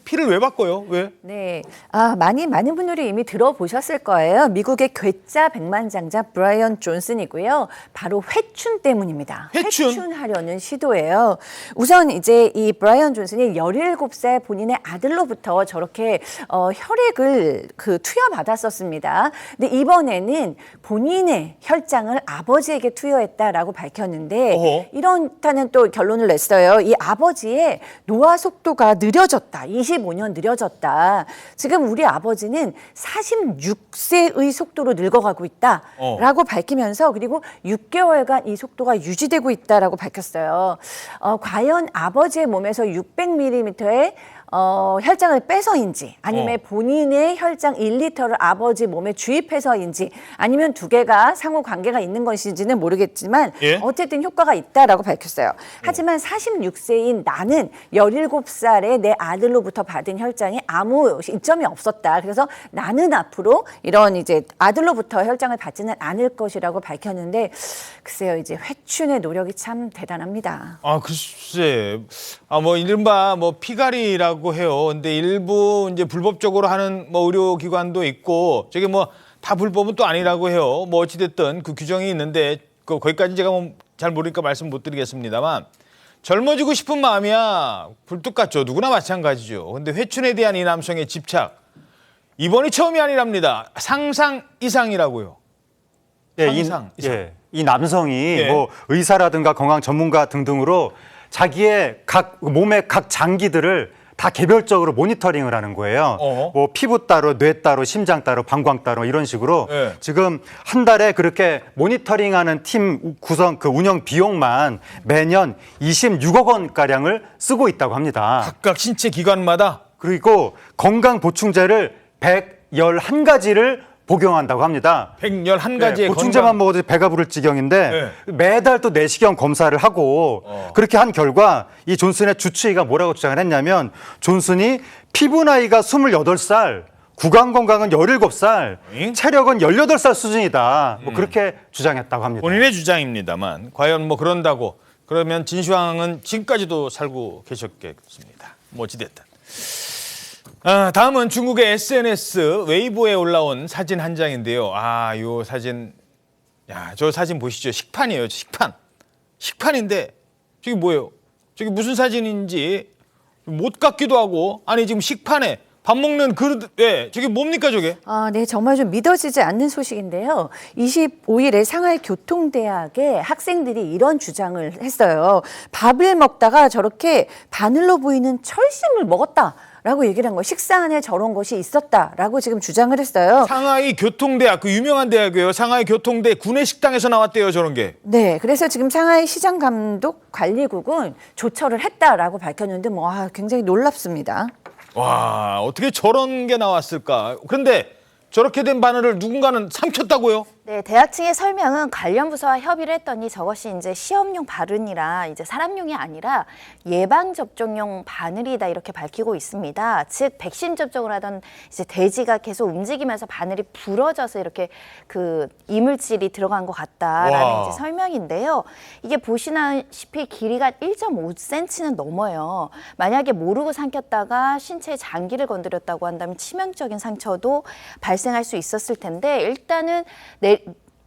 피를 왜 바꿔요? 왜? 네, 많은 분들이 이미 들어보셨을 거예요. 미국의 괴짜 백만장자 브라이언 존슨이고요. 바로 회춘 때문입니다. 회춘하려는 시도예요. 우선 이제 이 브라이언 존슨이 17살 본인의 아들로부터 저렇게 혈액을 투여받았었습니다. 근데 이번에는 본인의 혈장을 아버지에게 투여했다라고 밝혔는데 이렇다는 또 결론을 냈어요. 이 아버지의 노화 속도가 느려졌다. 25년 느려졌다. 지금 우리 아버지는 46세의 속도로 늙어가고 있다라고 밝히면서 그리고 6개월간 이 속도가 유지되고 있다라고 밝혔어요. 과연 아버지의 몸에서 600ml의 혈장을 빼서인지 아니면 본인의 혈장 1리터를 아버지 몸에 주입해서인지 아니면 두 개가 상호 관계가 있는 것인지는 모르겠지만 어쨌든 효과가 있다라고 밝혔어요. 하지만 46세인 나는 17살의 내 아들로부터 받은 혈장이 아무 이점이 없었다. 그래서 나는 앞으로 이런 이제 아들로부터 혈장을 받지는 않을 것이라고 밝혔는데 글쎄요, 이제 회춘의 노력이 참 대단합니다. 글쎄. 뭐 이른바 뭐 피가리라고 해요. 근데 일부 이제 불법적으로 하는 뭐 의료기관도 있고 저게 뭐 다 불법은 또 아니라고 해요. 뭐 어찌됐든 그 규정이 있는데 거기까지 제가 뭐 잘 모르니까 말씀 못 드리겠습니다만 젊어지고 싶은 마음이야 굴뚝 같죠. 누구나 마찬가지죠. 근데 회춘에 대한 이 남성의 집착 이번이 처음이 아니랍니다. 상상 이상이라고요. 상상 이상. 이 남성이 뭐 의사라든가 건강 전문가 등등으로 자기의 몸의 각 장기들을 다 개별적으로 모니터링을 하는 거예요. 뭐 피부 따로, 뇌 따로, 심장 따로, 방광 따로 이런 식으로 지금 한 달에 그렇게 모니터링하는 팀 구성 운영 비용만 매년 26억 원 가량을 쓰고 있다고 합니다. 각각 신체 기관마다 그리고 건강 보충제를 111가지를 복용한다고 합니다. 111가지의 보충제만 먹어도 배가 부를 지경인데 매달 또 내시경 검사를 하고 그렇게 한 결과 이 존슨의 주치의가 뭐라고 주장을 했냐면 존슨이 피부 나이가 28살, 구강 건강은 17살, 체력은 18살 수준이다. 뭐 그렇게 주장했다고 합니다. 본인의 주장입니다만 과연 뭐 그런다고 그러면 진시황은 지금까지도 살고 계셨겠습니다. 뭐 어찌됐든. 다음은 중국의 SNS 웨이보에 올라온 사진 한 장인데요. 요 사진, 저 사진 보시죠. 식판이에요. 식판인데 저게 뭐예요? 저게 무슨 사진인지 못 같기도 하고 아니 지금 식판에 밥 먹는 그릇, 저게 뭡니까 저게? 네, 정말 좀 믿어지지 않는 소식인데요. 25일에 상하이 교통대학의 학생들이 이런 주장을 했어요. 밥을 먹다가 저렇게 바늘로 보이는 철심을 먹었다. 라고 얘기를 한 거예요. 식사 안에 저런 것이 있었다라고 지금 주장을 했어요. 상하이 교통대학, 그 유명한 대학이에요. 상하이 교통대 구내식당에서 나왔대요, 저런 게. 네, 그래서 지금 상하이 시장감독관리국은 조처를 했다라고 밝혔는데 굉장히 놀랍습니다. 와, 어떻게 저런 게 나왔을까? 그런데 저렇게 된 바늘을 누군가는 삼켰다고요? 네, 대학 측의 설명은 관련 부서와 협의를 했더니 저것이 이제 시험용 바늘이라 이제 사람용이 아니라 예방 접종용 바늘이다 이렇게 밝히고 있습니다. 즉 백신 접종을 하던 이제 돼지가 계속 움직이면서 바늘이 부러져서 이렇게 그 이물질이 들어간 것 같다라는 이제 설명인데요. 이게 보시다시피 길이가 1.5cm는 넘어요. 만약에 모르고 삼켰다가 신체에 장기를 건드렸다고 한다면 치명적인 상처도 발생할 수 있었을 텐데 일단은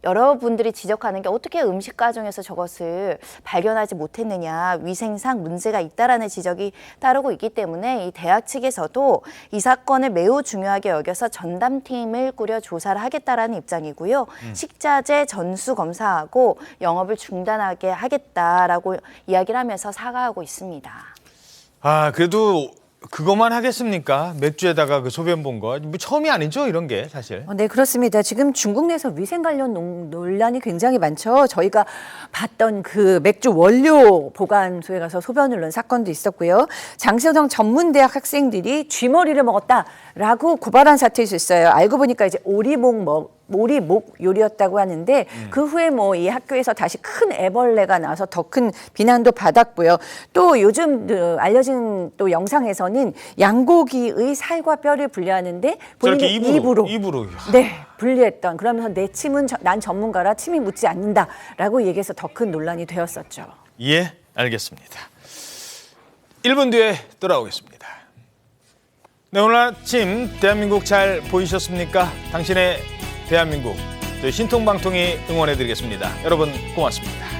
여러분들이 지적하는 게 어떻게 음식 과정에서 저것을 발견하지 못했느냐, 위생상 문제가 있다라는 지적이 따르고 있기 때문에 이 대학 측에서도 이 사건을 매우 중요하게 여겨서 전담팀을 꾸려 조사를 하겠다라는 입장이고요. 식자재 전수 검사하고 영업을 중단하게 하겠다라고 이야기를 하면서 사과하고 있습니다. 그래도 그것만 하겠습니까? 맥주에다가 그 소변 본 거. 뭐 처음이 아니죠, 이런 게 사실. 네, 그렇습니다. 지금 중국 내에서 위생 관련 논란이 굉장히 많죠. 저희가 봤던 그 맥주 원료 보관소에 가서 소변을 넣은 사건도 있었고요. 장세동 전문대학 학생들이 쥐머리를 먹었다라고 고발한 사태도 있어요. 알고 보니까 이제 오리목 요리였다고 하는데 그 후에 뭐 이 학교에서 다시 큰 애벌레가 나와서 더 큰 비난도 받았고요. 또 요즘 알려진 또 영상에서는 양고기의 살과 뼈를 분리하는데 본인의 입으로 분리했던, 그러면서 내 침은 난 전문가라 침이 묻지 않는다라고 얘기해서 더 큰 논란이 되었었죠. 예, 알겠습니다. 1분 뒤에 돌아오겠습니다. 네, 오늘 아침 대한민국 잘 보이셨습니까? 당신의 대한민국, 저희 신통방통이 응원해드리겠습니다. 여러분 고맙습니다.